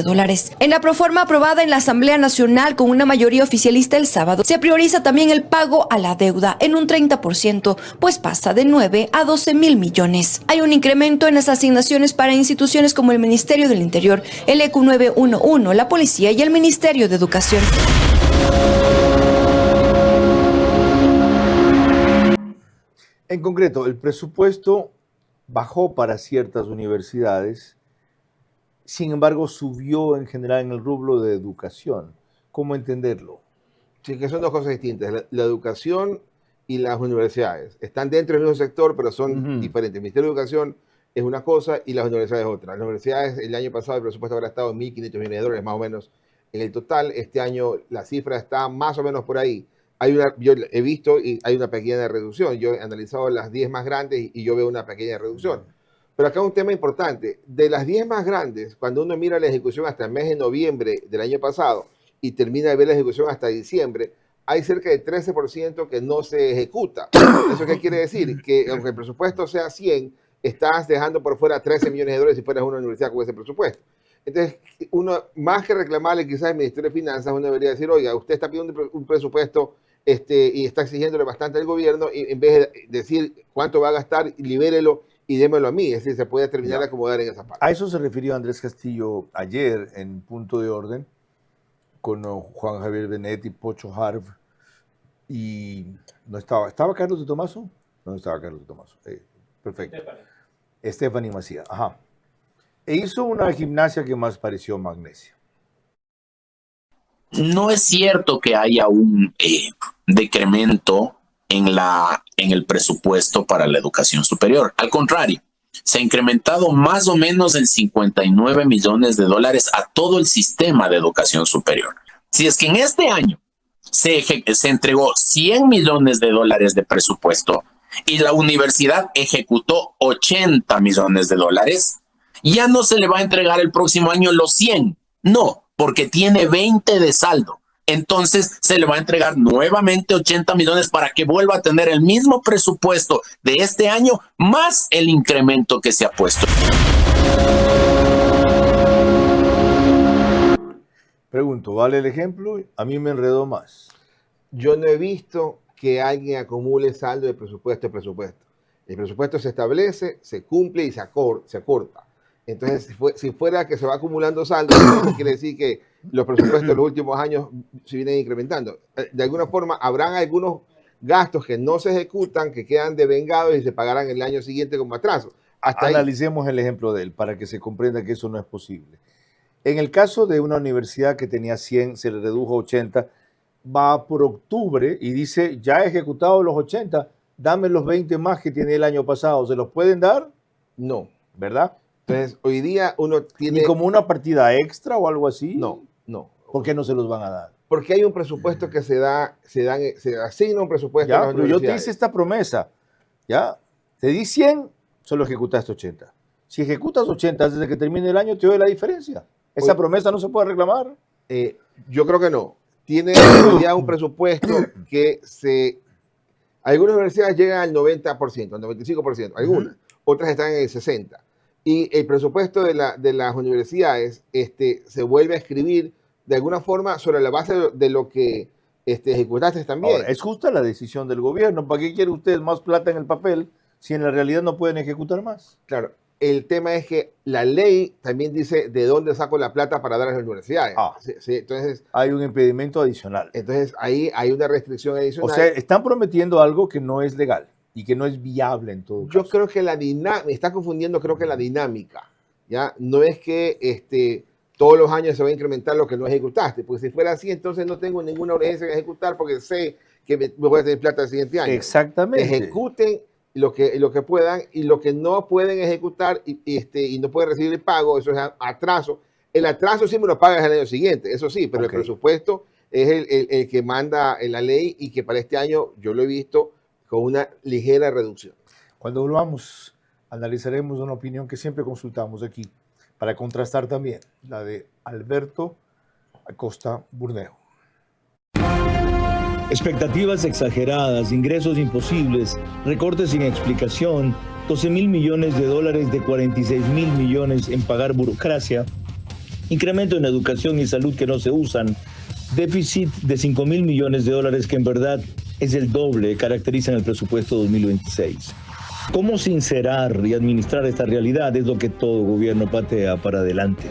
En la proforma aprobada en la Asamblea Nacional con una mayoría oficialista el sábado, se prioriza también el pago a la deuda en un 30%, pues pasa de 9 a 12,000 millones. Hay un incremento en las asignaciones para instituciones como el Ministerio del Interior, el EQ 911, la Policía y el Ministerio de Educación.
En concreto, el presupuesto bajó para ciertas universidades, sin embargo subió en general en el rubro de educación. ¿Cómo entenderlo?
Sí, que son dos cosas distintas. La educación y las universidades están dentro del mismo sector, pero son diferentes. El Ministerio de Educación es una cosa y las universidades es otra. Las universidades, el año pasado el presupuesto habrá estado en $1.500 millones más o menos en el total. Este año la cifra está más o menos por ahí. Yo he visto y hay una pequeña reducción. Yo he analizado las 10 más grandes y yo veo una pequeña reducción. Pero acá un tema importante. De las 10 más grandes, cuando uno mira la ejecución hasta el mes de noviembre del año pasado y termina de ver la ejecución hasta diciembre, hay cerca de 13% que no se ejecuta. ¿Eso qué quiere decir? Que aunque el presupuesto sea 100, estás dejando por fuera $13 millones si fueras una universidad con ese presupuesto. Entonces, uno, más que reclamarle quizás al Ministerio de Finanzas, uno debería decir, oiga, usted está pidiendo un presupuesto y está exigiéndole bastante al gobierno, y en vez de decir cuánto va a gastar, libérelo y démelo a mí. Es decir, se puede terminar de acomodar en esa parte.
A eso se refirió Andrés Castillo ayer en Punto de Orden con Juan Javier Benet y Pocho Harv. Y no ¿estaba Carlos de Tomaso? No estaba Carlos de Tomaso. Perfecto. Stephanie Macías. Ajá. E hizo una gimnasia que más pareció magnesia.
No es cierto que haya un decremento en el presupuesto para la educación superior. Al contrario, se ha incrementado más o menos en $59 millones a todo el sistema de educación superior. Si es que en este año se entregó 100 millones de dólares de presupuesto y la universidad ejecutó 80 millones de dólares, ya no se le va a entregar el próximo año los 100, no, porque tiene 20 de saldo. Entonces se le va a entregar nuevamente 80 millones para que vuelva a tener el mismo presupuesto de este año más el incremento que se ha puesto.
Pregunto, ¿vale el ejemplo? A mí me enredó más.
Yo no he visto que alguien acumule saldo de presupuesto a presupuesto. El presupuesto se establece, se cumple y se acorta. Entonces, si fuera que se va acumulando saldo, eso quiere decir que los presupuestos de los últimos años se vienen incrementando. De alguna forma, habrán algunos gastos que no se ejecutan, que quedan devengados y se pagarán el año siguiente como atraso.
Analicemos el ejemplo de él para que se comprenda que eso no es posible. En el caso de una universidad que tenía 100, se le redujo a 80, va por octubre y dice, ya he ejecutado los 80, dame los 20 más que tiene el año pasado. ¿Se los pueden dar?
No.
¿Verdad?
Entonces, hoy día uno tiene...
¿Y como una partida extra o algo así?
No.
¿Por qué no se los van a dar?
Porque hay un presupuesto que se asigna un presupuesto a las
pero yo te
universidades.
hice esta promesa, ¿ya? Te di 100, solo ejecutaste 80. Si ejecutas 80 antes de que termine el año, te doy la diferencia. ¿Esa promesa no se puede reclamar?
Yo creo que no. Tiene ya un presupuesto que algunas universidades llegan al 90%, al 95%, algunas. Otras están en el 60%. Y el presupuesto de las universidades se vuelve a escribir de alguna forma sobre la base de lo que ejecutaste también.
Ahora, es justa la decisión del gobierno. ¿Para qué quiere usted más plata en el papel si en la realidad no pueden ejecutar más?
Claro. El tema es que la ley también dice de dónde saco la plata para dar a las universidades. Entonces,
hay un impedimento adicional.
Entonces, ahí hay una restricción adicional.
O sea, están prometiendo algo que no es legal y que no es viable en todo caso.
Yo creo que me está confundiendo, creo que la dinámica. ¿Ya? No es que todos los años se va a incrementar lo que no ejecutaste, porque si fuera así, entonces no tengo ninguna urgencia en ejecutar porque sé que me voy a tener plata el siguiente año.
Exactamente.
Ejecuten lo que puedan, y lo que no pueden ejecutar y no pueden recibir el pago, eso es atraso. El atraso sí me lo pagas el año siguiente, eso sí, pero el presupuesto es el que manda en la ley, y que para este año yo lo he visto con una ligera reducción.
Cuando volvamos, analizaremos una opinión que siempre consultamos aquí para contrastar también la de Alberto Acosta Burneo.
Expectativas exageradas, ingresos imposibles, recortes sin explicación, 12.000 millones de dólares de 46.000 millones en pagar burocracia, incremento en educación y salud que no se usan, déficit de 5.000 millones de dólares que en verdad es el doble, caracterizan el presupuesto 2026. ¿Cómo sincerar y administrar esta realidad? Es lo que todo gobierno patea para adelante.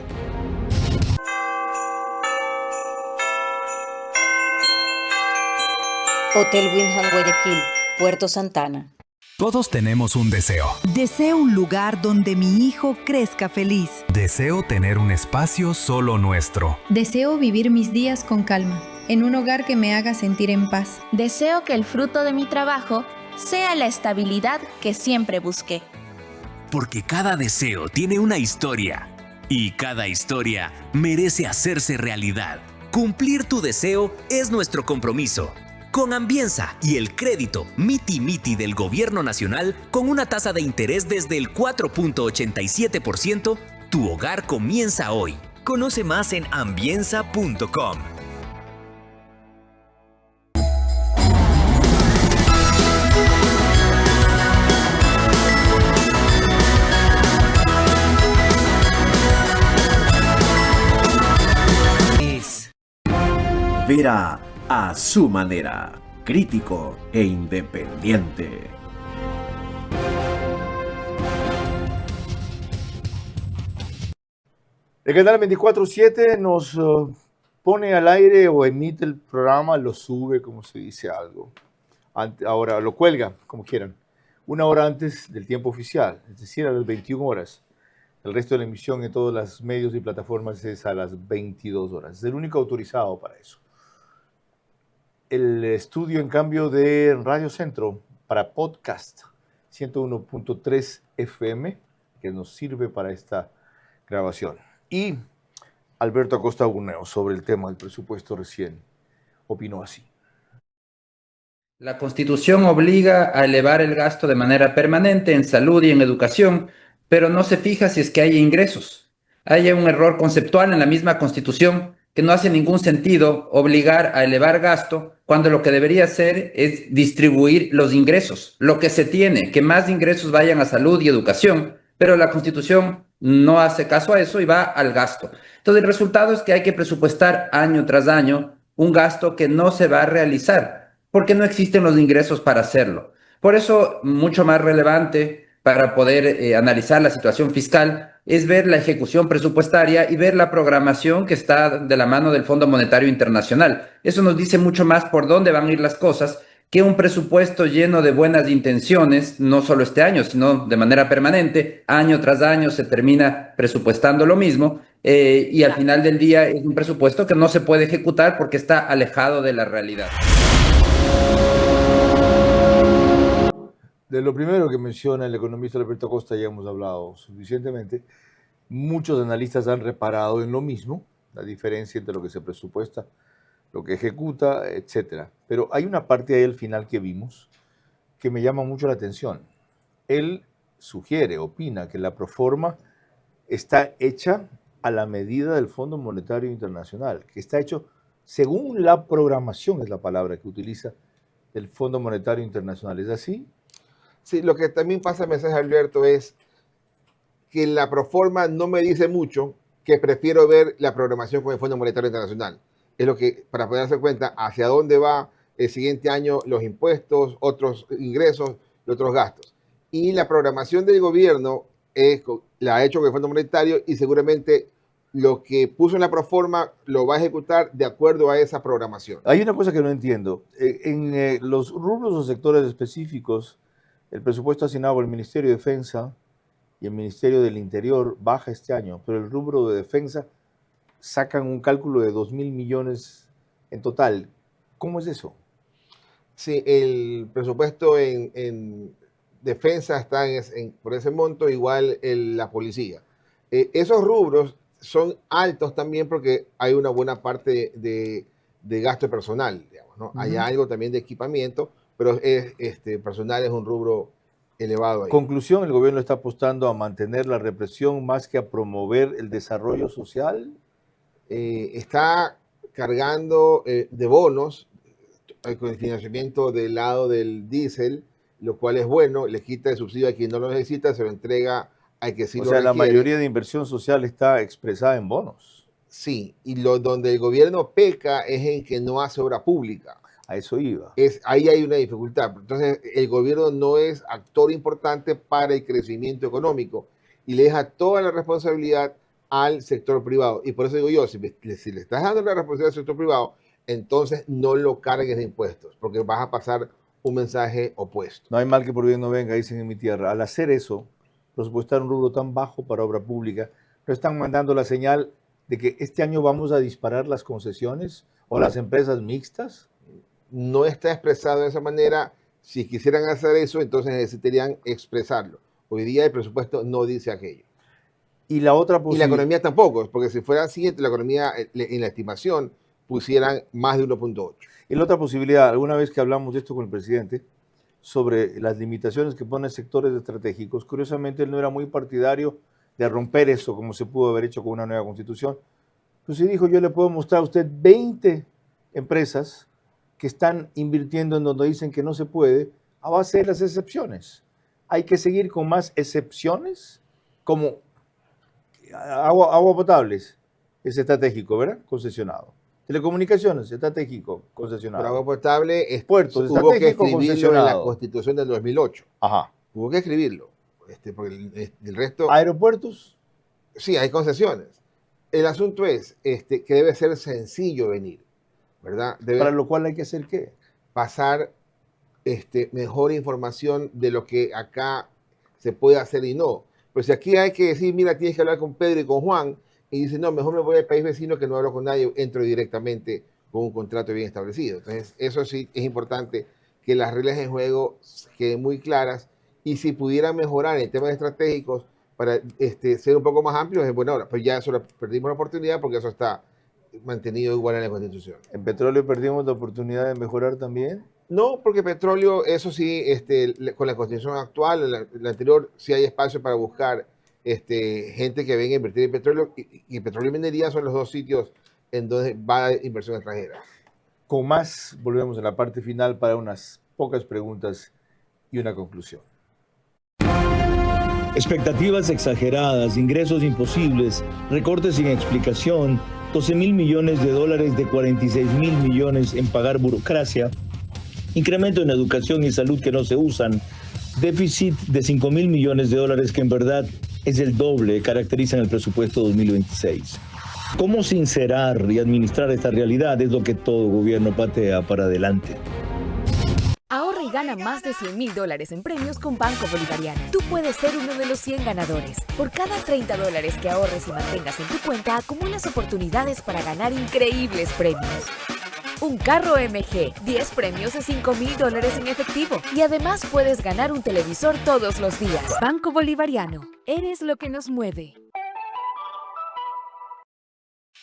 Hotel Windham Guayaquil, Puerto Santana.
Todos tenemos un deseo.
Deseo un lugar donde mi hijo crezca feliz.
Deseo tener un espacio solo nuestro.
Deseo vivir mis días con calma, en un hogar que me haga sentir en paz.
Deseo que el fruto de mi trabajo sea la estabilidad que siempre busqué.
Porque cada deseo tiene una historia, y cada historia merece hacerse realidad. Cumplir tu deseo es nuestro compromiso. Con Ambienza y el crédito Miti Miti del Gobierno Nacional, con una tasa de interés desde el 4.87%, tu hogar comienza hoy. Conoce más en ambienza.com.
Vera a su manera, crítico e independiente.
El canal 24/7 nos pone al aire o emite el programa, lo sube, como se dice algo. Ahora lo cuelga, como quieran, una hora antes del tiempo oficial, es decir, a las 21 horas. El resto de la emisión en todos los medios y plataformas es a las 22 horas. Es el único autorizado para eso. El estudio, en cambio, de Radio Centro para podcast 101.3 FM, que nos sirve para esta grabación. Y Alberto Acosta Burneo, sobre el tema del presupuesto recién opinó así.
La Constitución obliga a elevar el gasto de manera permanente en salud y en educación, pero no se fija si es que hay ingresos. Hay un error conceptual en la misma Constitución que no hace ningún sentido obligar a elevar gasto cuando lo que debería hacer es distribuir los ingresos, lo que se tiene, que más ingresos vayan a salud y educación, pero la Constitución no hace caso a eso y va al gasto. Entonces el resultado es que hay que presupuestar año tras año un gasto que no se va a realizar, porque no existen los ingresos para hacerlo. Por eso, mucho más relevante para poder analizar la situación fiscal es ver la ejecución presupuestaria y ver la programación que está de la mano del Fondo Monetario Internacional. Eso nos dice mucho más por dónde van a ir las cosas que un presupuesto lleno de buenas intenciones, no solo este año, sino de manera permanente, año tras año se termina presupuestando lo mismo y al final del día es un presupuesto que no se puede ejecutar porque está alejado de la realidad.
De lo primero que menciona el economista Alberto Costa ya hemos hablado suficientemente. Muchos analistas han reparado en lo mismo, la diferencia entre lo que se presupuesta, lo que ejecuta, etc. Pero hay una parte ahí al final que vimos que me llama mucho la atención. Él sugiere, opina que la proforma está hecha a la medida del Fondo Monetario Internacional, que está hecho según la programación, es la palabra que utiliza el Fondo Monetario Internacional. ¿Es así?
Sí, lo que también pasa, mensaje Alberto, es que la proforma no me dice mucho, que prefiero ver la programación con el Fondo Monetario Internacional. Es lo que, para poder darse cuenta hacia dónde va el siguiente año los impuestos, otros ingresos y otros gastos. Y la programación del gobierno la ha hecho con el Fondo Monetario y seguramente lo que puso en la proforma lo va a ejecutar de acuerdo a esa programación.
Hay una cosa que no entiendo. En los rubros o sectores específicos, el presupuesto asignado por el Ministerio de Defensa y el Ministerio del Interior baja este año, pero el rubro de defensa sacan un cálculo de 2.000 millones en total. ¿Cómo es eso?
Sí, el presupuesto en defensa está por ese monto, igual la policía. Esos rubros son altos también porque hay una buena parte de gasto personal, digamos, ¿no? Hay algo también de equipamiento, pero personal es un rubro elevado ahí.
Conclusión, ¿el gobierno está apostando a mantener la represión más que a promover el desarrollo social?
Está cargando de bonos con el financiamiento del lado del diésel, lo cual es bueno, le quita el subsidio a quien no lo necesita, se lo entrega al que sí lo requiere.
O sea, la mayoría de inversión social está expresada en bonos.
Sí, y donde el gobierno peca es en que no hace obra pública.
A eso iba.
Ahí hay una dificultad. Entonces, el gobierno no es actor importante para el crecimiento económico y le deja toda la responsabilidad al sector privado. Y por eso digo yo, si le estás dando la responsabilidad al sector privado, entonces no lo cargues de impuestos, porque vas a pasar un mensaje opuesto.
No hay mal que por bien no venga, dicen en mi tierra. Al hacer eso, presupuestar un rubro tan bajo para obra pública, no están mandando la señal de que este año vamos a disparar las concesiones o las empresas mixtas.
No está expresado de esa manera. Si quisieran hacer eso, entonces necesitarían expresarlo. Hoy día el presupuesto no dice aquello.
Y la otra
y la economía tampoco, porque si fuera así, la economía en la estimación pusieran más de 1.8.
Y la otra posibilidad, alguna vez que hablamos de esto con el presidente, sobre las limitaciones que ponen sectores estratégicos, curiosamente él no era muy partidario de romper eso, como se pudo haber hecho con una nueva constitución. Pues sí dijo, yo le puedo mostrar a usted 20 empresas que están invirtiendo en donde dicen que no se puede, a base de las excepciones. Hay que seguir con más excepciones, como agua potables, es estratégico, ¿verdad? Concesionado. Telecomunicaciones, estratégico, concesionado.
Pero agua potable es
puertos,
hubo que escribirlo en la Constitución del 2008.
Ajá.
Hubo que escribirlo. Porque el resto...
¿Aeropuertos?
Sí, hay concesiones. El asunto es que debe ser sencillo venir, ¿verdad?
Para lo cual hay que hacer ¿qué?
Pasar mejor información de lo que acá se puede hacer y no. Pues si aquí hay que decir, mira, tienes que hablar con Pedro y con Juan, y dice, no, mejor me voy al país vecino que no hablo con nadie, entro directamente con un contrato bien establecido. Entonces, eso sí es importante, que las reglas de juego queden muy claras, y si pudieran mejorar en temas estratégicos para ser un poco más amplios, es buena hora. Pues ya eso perdimos la oportunidad porque eso está mantenido igual en la Constitución.
¿En petróleo perdimos la oportunidad de mejorar también?
No, porque petróleo, eso sí, con la Constitución actual, la anterior, sí hay espacio para buscar gente que venga a invertir en petróleo, y petróleo y minería son los dos sitios en donde va inversión extranjera.
Con más, volvemos en la parte final para unas pocas preguntas y una conclusión.
Expectativas exageradas, ingresos imposibles, recortes sin explicación, 12.000 millones de dólares de 46.000 millones en pagar burocracia, incremento en educación y salud que no se usan, déficit de 5.000 millones de dólares que en verdad es el doble, caracterizan el presupuesto 2026. ¿Cómo sincerar y administrar esta realidad? Es lo que todo gobierno patea para adelante.
Ahorra y gana más de $100,000 en premios con Banco Bolivariano. Tú puedes ser uno de los 100 ganadores. Por cada $30 que ahorres y mantengas en tu cuenta, acumulas oportunidades para ganar increíbles premios. Un carro MG, 10 premios de $5,000 en efectivo. Y además puedes ganar un televisor todos los días. Banco Bolivariano, eres lo que nos mueve.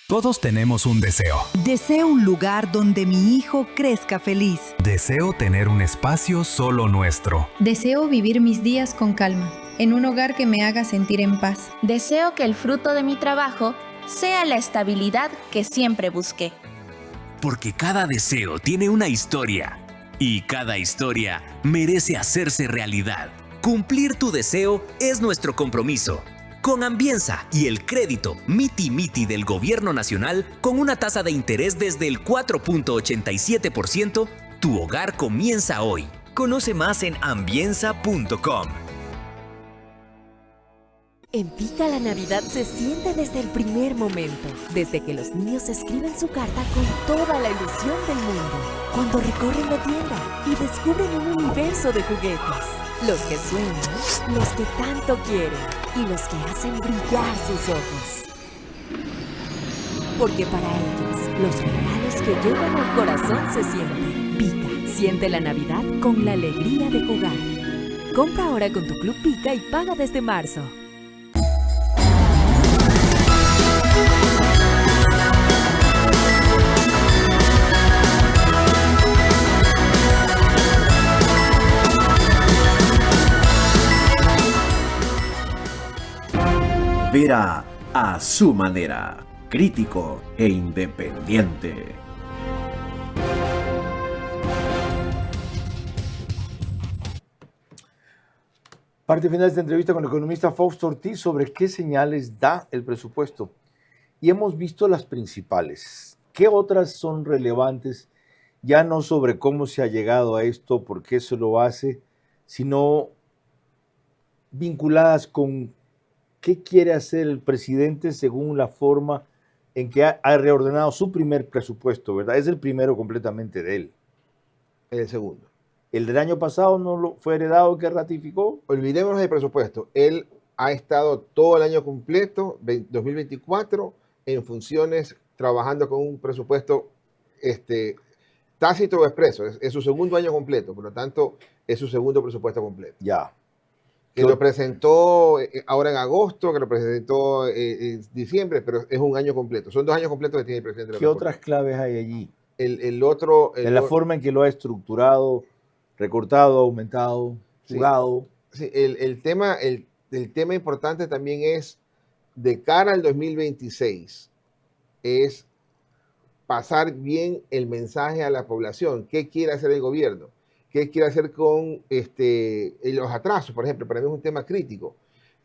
Todos tenemos un deseo.
Deseo un lugar donde mi hijo crezca feliz.
Deseo tener un espacio solo nuestro.
Deseo vivir mis días con calma, en un hogar que me haga sentir en paz.
Deseo que el fruto de mi trabajo sea la estabilidad que siempre busqué.
Porque cada deseo tiene una historia y cada historia merece hacerse realidad. Cumplir tu deseo es nuestro compromiso. Con Ambienza y el crédito Miti Miti del Gobierno Nacional, con una tasa de interés desde el 4.87%, tu hogar comienza hoy. Conoce más en ambienza.com.
En Pica la Navidad se siente desde el primer momento, desde que los niños escriben su carta con toda la ilusión del mundo, cuando recorren la tienda y descubren un universo de juguetes, los que sueñan, los que tanto quieren y los que hacen brillar sus ojos. Porque para ellos, los regalos que llegan al corazón se sienten. Pica, siente la Navidad con la alegría de jugar. Compra ahora con tu Club Pica y paga desde marzo.
Vera a su manera, crítico e independiente.
Parte final de esta entrevista con el economista Fausto Ortiz sobre qué señales da el presupuesto. Y hemos visto las principales. ¿Qué otras son relevantes? Ya no sobre cómo se ha llegado a esto, por qué se lo hace, sino vinculadas con qué quiere hacer el presidente según la forma en que ha reordenado su primer presupuesto, ¿verdad? Es el primero completamente de él.
El segundo.
¿El del año pasado no lo fue heredado que ratificó?
Olvidémonos del presupuesto. Él ha estado todo el año completo, 2024, en funciones, trabajando con un presupuesto tácito o expreso. Es su segundo año completo, por lo tanto, es su segundo presupuesto completo.
Ya.
Que lo presentó ahora en agosto, que lo presentó en diciembre, pero es un año completo. Son 2 años completos que tiene el presidente de la República.
¿Qué otras claves hay allí?
En
la forma en que lo ha estructurado, recortado, aumentado, jugado.
Sí, el tema importante también es, de cara al 2026, es pasar bien el mensaje a la población. ¿Qué quiere hacer el gobierno? ¿Qué quiere hacer con los atrasos? Por ejemplo, para mí es un tema crítico.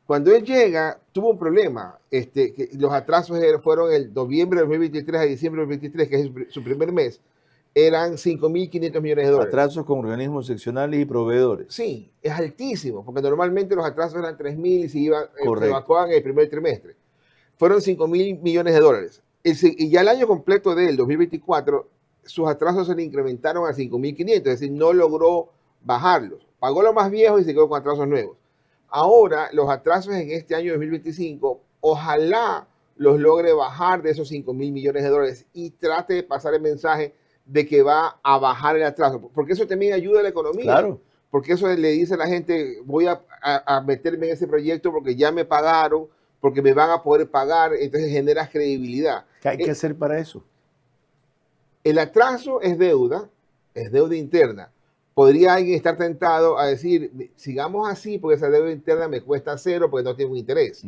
Cuando él llega, tuvo un problema. Que los atrasos fueron el noviembre de 2023 a diciembre de 2023, que es su primer mes. Eran 5.500 millones de dólares.
Atrasos con organismos seccionales y proveedores.
Sí, es altísimo, porque normalmente los atrasos eran 3.000 y se evacuaban en el primer trimestre. Fueron 5.000 millones de dólares. Y ya el año completo del 2024, sus atrasos se le incrementaron a 5.500, es decir, no logró bajarlos. Pagó lo más viejo y se quedó con atrasos nuevos. Ahora, los atrasos en este año 2025, ojalá los logre bajar de esos 5.000 millones de dólares y trate de pasar el mensaje de que va a bajar el atraso, porque eso también ayuda a la economía.
Claro.
Porque eso le dice a la gente, voy a meterme en ese proyecto porque ya me pagaron, porque me van a poder pagar, entonces generas credibilidad.
¿Qué hay que hacer para eso?
El atraso es deuda interna. Podría alguien estar tentado a decir, sigamos así porque esa deuda interna me cuesta cero porque no tengo interés.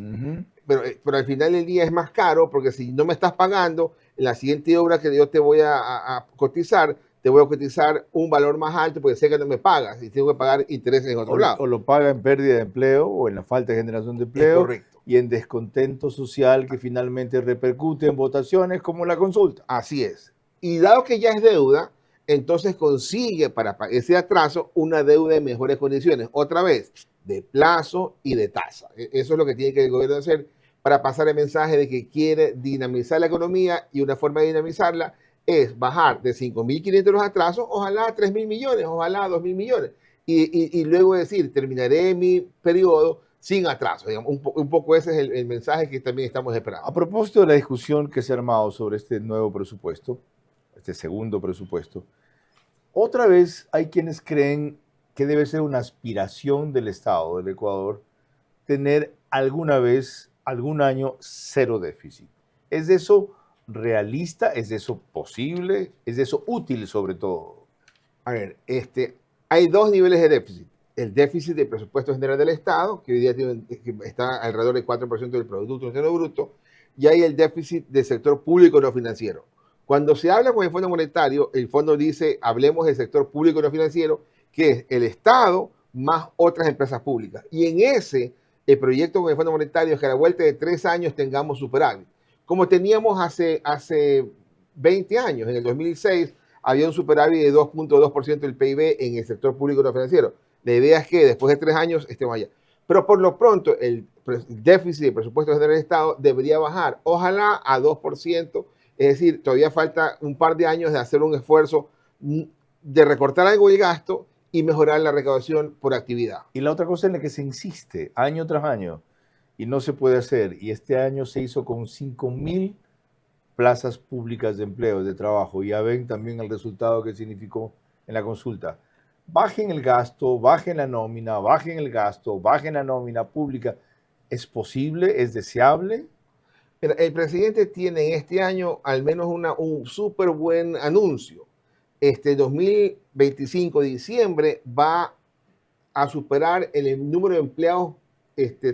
Pero al final del día es más caro porque si no me estás pagando, en la siguiente obra que yo te voy a cotizar, te voy a cotizar un valor más alto porque sé que no me pagas y tengo que pagar intereses en otro lado.
O lo paga en pérdida de empleo o en la falta de generación de empleo.
Correcto.
Y en descontento social que finalmente repercute en votaciones como la consulta.
Así es. Y dado que ya es deuda, entonces consigue para ese atraso una deuda en mejores condiciones. Otra vez, de plazo y de tasa. Eso es lo que tiene que el gobierno hacer para pasar el mensaje de que quiere dinamizar la economía, y una forma de dinamizarla es bajar de 5.500 los atrasos, ojalá a 3.000 millones, ojalá a 2.000 millones. Y luego decir, terminaré mi periodo sin atraso. Digamos, un poco ese es el mensaje que también estamos esperando.
A propósito de la discusión que se ha armado sobre este nuevo presupuesto, este segundo presupuesto, otra vez hay quienes creen que debe ser una aspiración del Estado del Ecuador tener alguna vez, algún año, cero déficit. ¿Es eso realista? ¿Es eso posible? ¿Es eso útil sobre todo?
A ver, hay dos niveles de déficit. El déficit del presupuesto general del Estado, que hoy día está alrededor del 4% del Producto Interno Bruto, y hay el déficit del sector público no financiero. Cuando se habla con el Fondo Monetario, el fondo dice, hablemos del sector público no financiero, que es el Estado más otras empresas públicas. Y en el proyecto con el Fondo Monetario es que a la vuelta de 3 años tengamos superávit. Como teníamos hace 20 años, en el 2006 había un superávit de 2.2% del PIB en el sector público no financiero. La idea es que después de 3 años estemos allá. Pero por lo pronto el déficit del presupuesto general del Estado debería bajar, ojalá a 2%. Es decir, todavía falta un par de años de hacer un esfuerzo de recortar algo el gasto y mejorar la recaudación por actividad.
Y la otra cosa en la que se insiste año tras año y no se puede hacer, y este año se hizo con 5.000 plazas públicas de empleo, de trabajo, y ya ven también el resultado que significó en la consulta. Bajen el gasto, bajen la nómina, bajen el gasto, bajen la nómina pública. ¿Es posible? ¿Es deseable?
El presidente tiene en este año al menos un súper buen anuncio. 2025, diciembre, va a superar el número de empleados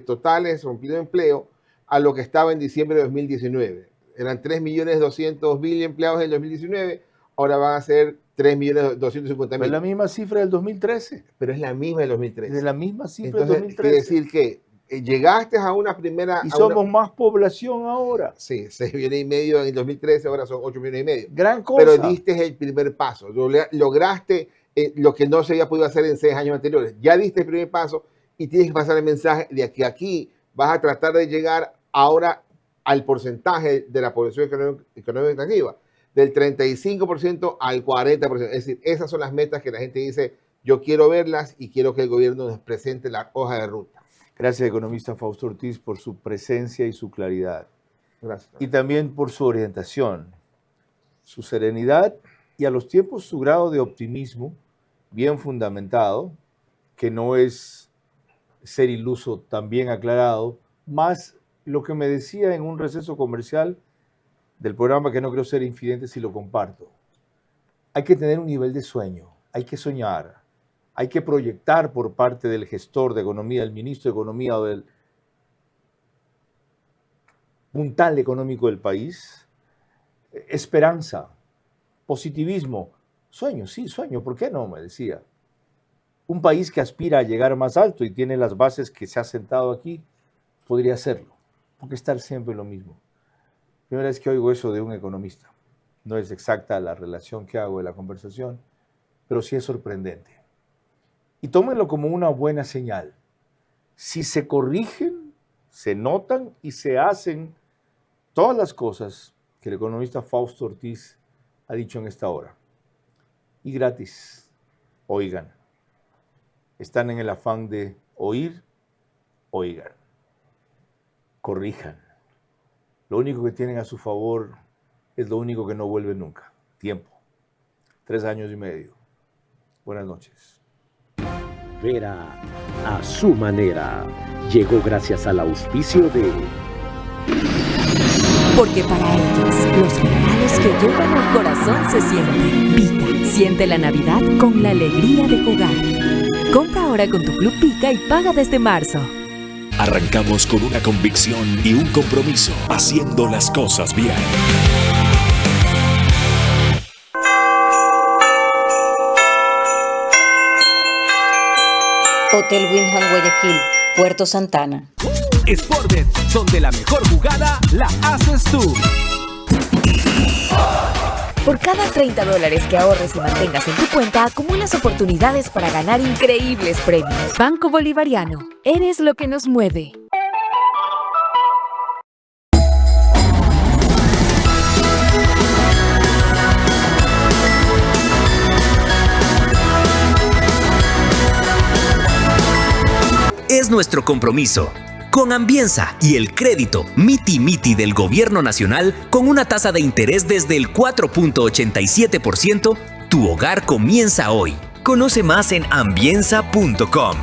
totales o empleo de empleo a lo que estaba en diciembre de 2019. Eran 3.200.000 empleados en el 2019, ahora van a ser 3.250.000.
Es la misma cifra del 2013.
Pero es la misma del 2013.
Es la misma cifra
Entonces,
del 2013.
Quiere decir que llegaste a una primera...
Y somos más población ahora.
Sí, 6,5 millones en el 2013, ahora son 8,5 millones.
Gran cosa.
Pero diste el primer paso. Lograste lo que no se había podido hacer en 6 años anteriores. Ya diste el primer paso y tienes que pasar el mensaje de que aquí vas a tratar de llegar ahora al porcentaje de la población económica activa, del 35% al 40%. Es decir, esas son las metas que la gente dice, yo quiero verlas y quiero que el gobierno nos presente la hoja de ruta.
Gracias, economista Fausto Ortiz, por su presencia y su claridad.
Gracias.
Y también por su orientación, su serenidad y a los tiempos su grado de optimismo bien fundamentado, que no es ser iluso, también aclarado, más lo que me decía en un receso comercial del programa, que no creo ser infidente si lo comparto. Hay que tener un nivel de sueño, hay que soñar. Hay que proyectar por parte del gestor de economía, del ministro de economía o del puntal económico del país, esperanza, positivismo. Sueño, sí, sueño, ¿por qué no? Me decía. Un país que aspira a llegar más alto y tiene las bases que se ha sentado aquí, podría hacerlo. Porque estar siempre lo mismo. Primera vez que oigo eso de un economista. No es exacta la relación que hago de la conversación, pero sí es sorprendente. Y tómenlo como una buena señal. Si se corrigen, se notan y se hacen todas las cosas que el economista Fausto Ortiz ha dicho en esta hora. Y gratis, oigan. Están en el afán de oír, oigan. Corrijan. Lo único que tienen a su favor es lo único que no vuelve nunca. Tiempo. 3 años y medio. Buenas noches.
Vera a su manera llegó gracias al auspicio de
Porque para ellos, los regalos que llevan al corazón se sienten. Pika, siente la Navidad con la alegría de jugar. Compra ahora con tu Club Pika y paga desde marzo.
Arrancamos con una convicción y un compromiso, haciendo las cosas bien.
Hotel Windham Guayaquil, Puerto Santana.
Sportbet, donde la mejor jugada la haces tú.
Por cada $30 que ahorres y mantengas en tu cuenta, acumulas oportunidades para ganar increíbles premios. Banco Bolivariano, eres lo que nos mueve.
Es nuestro compromiso. Con Ambienza y el crédito Miti Miti del Gobierno Nacional, con una tasa de interés desde el 4.87%, tu hogar comienza hoy. Conoce más en ambienza.com.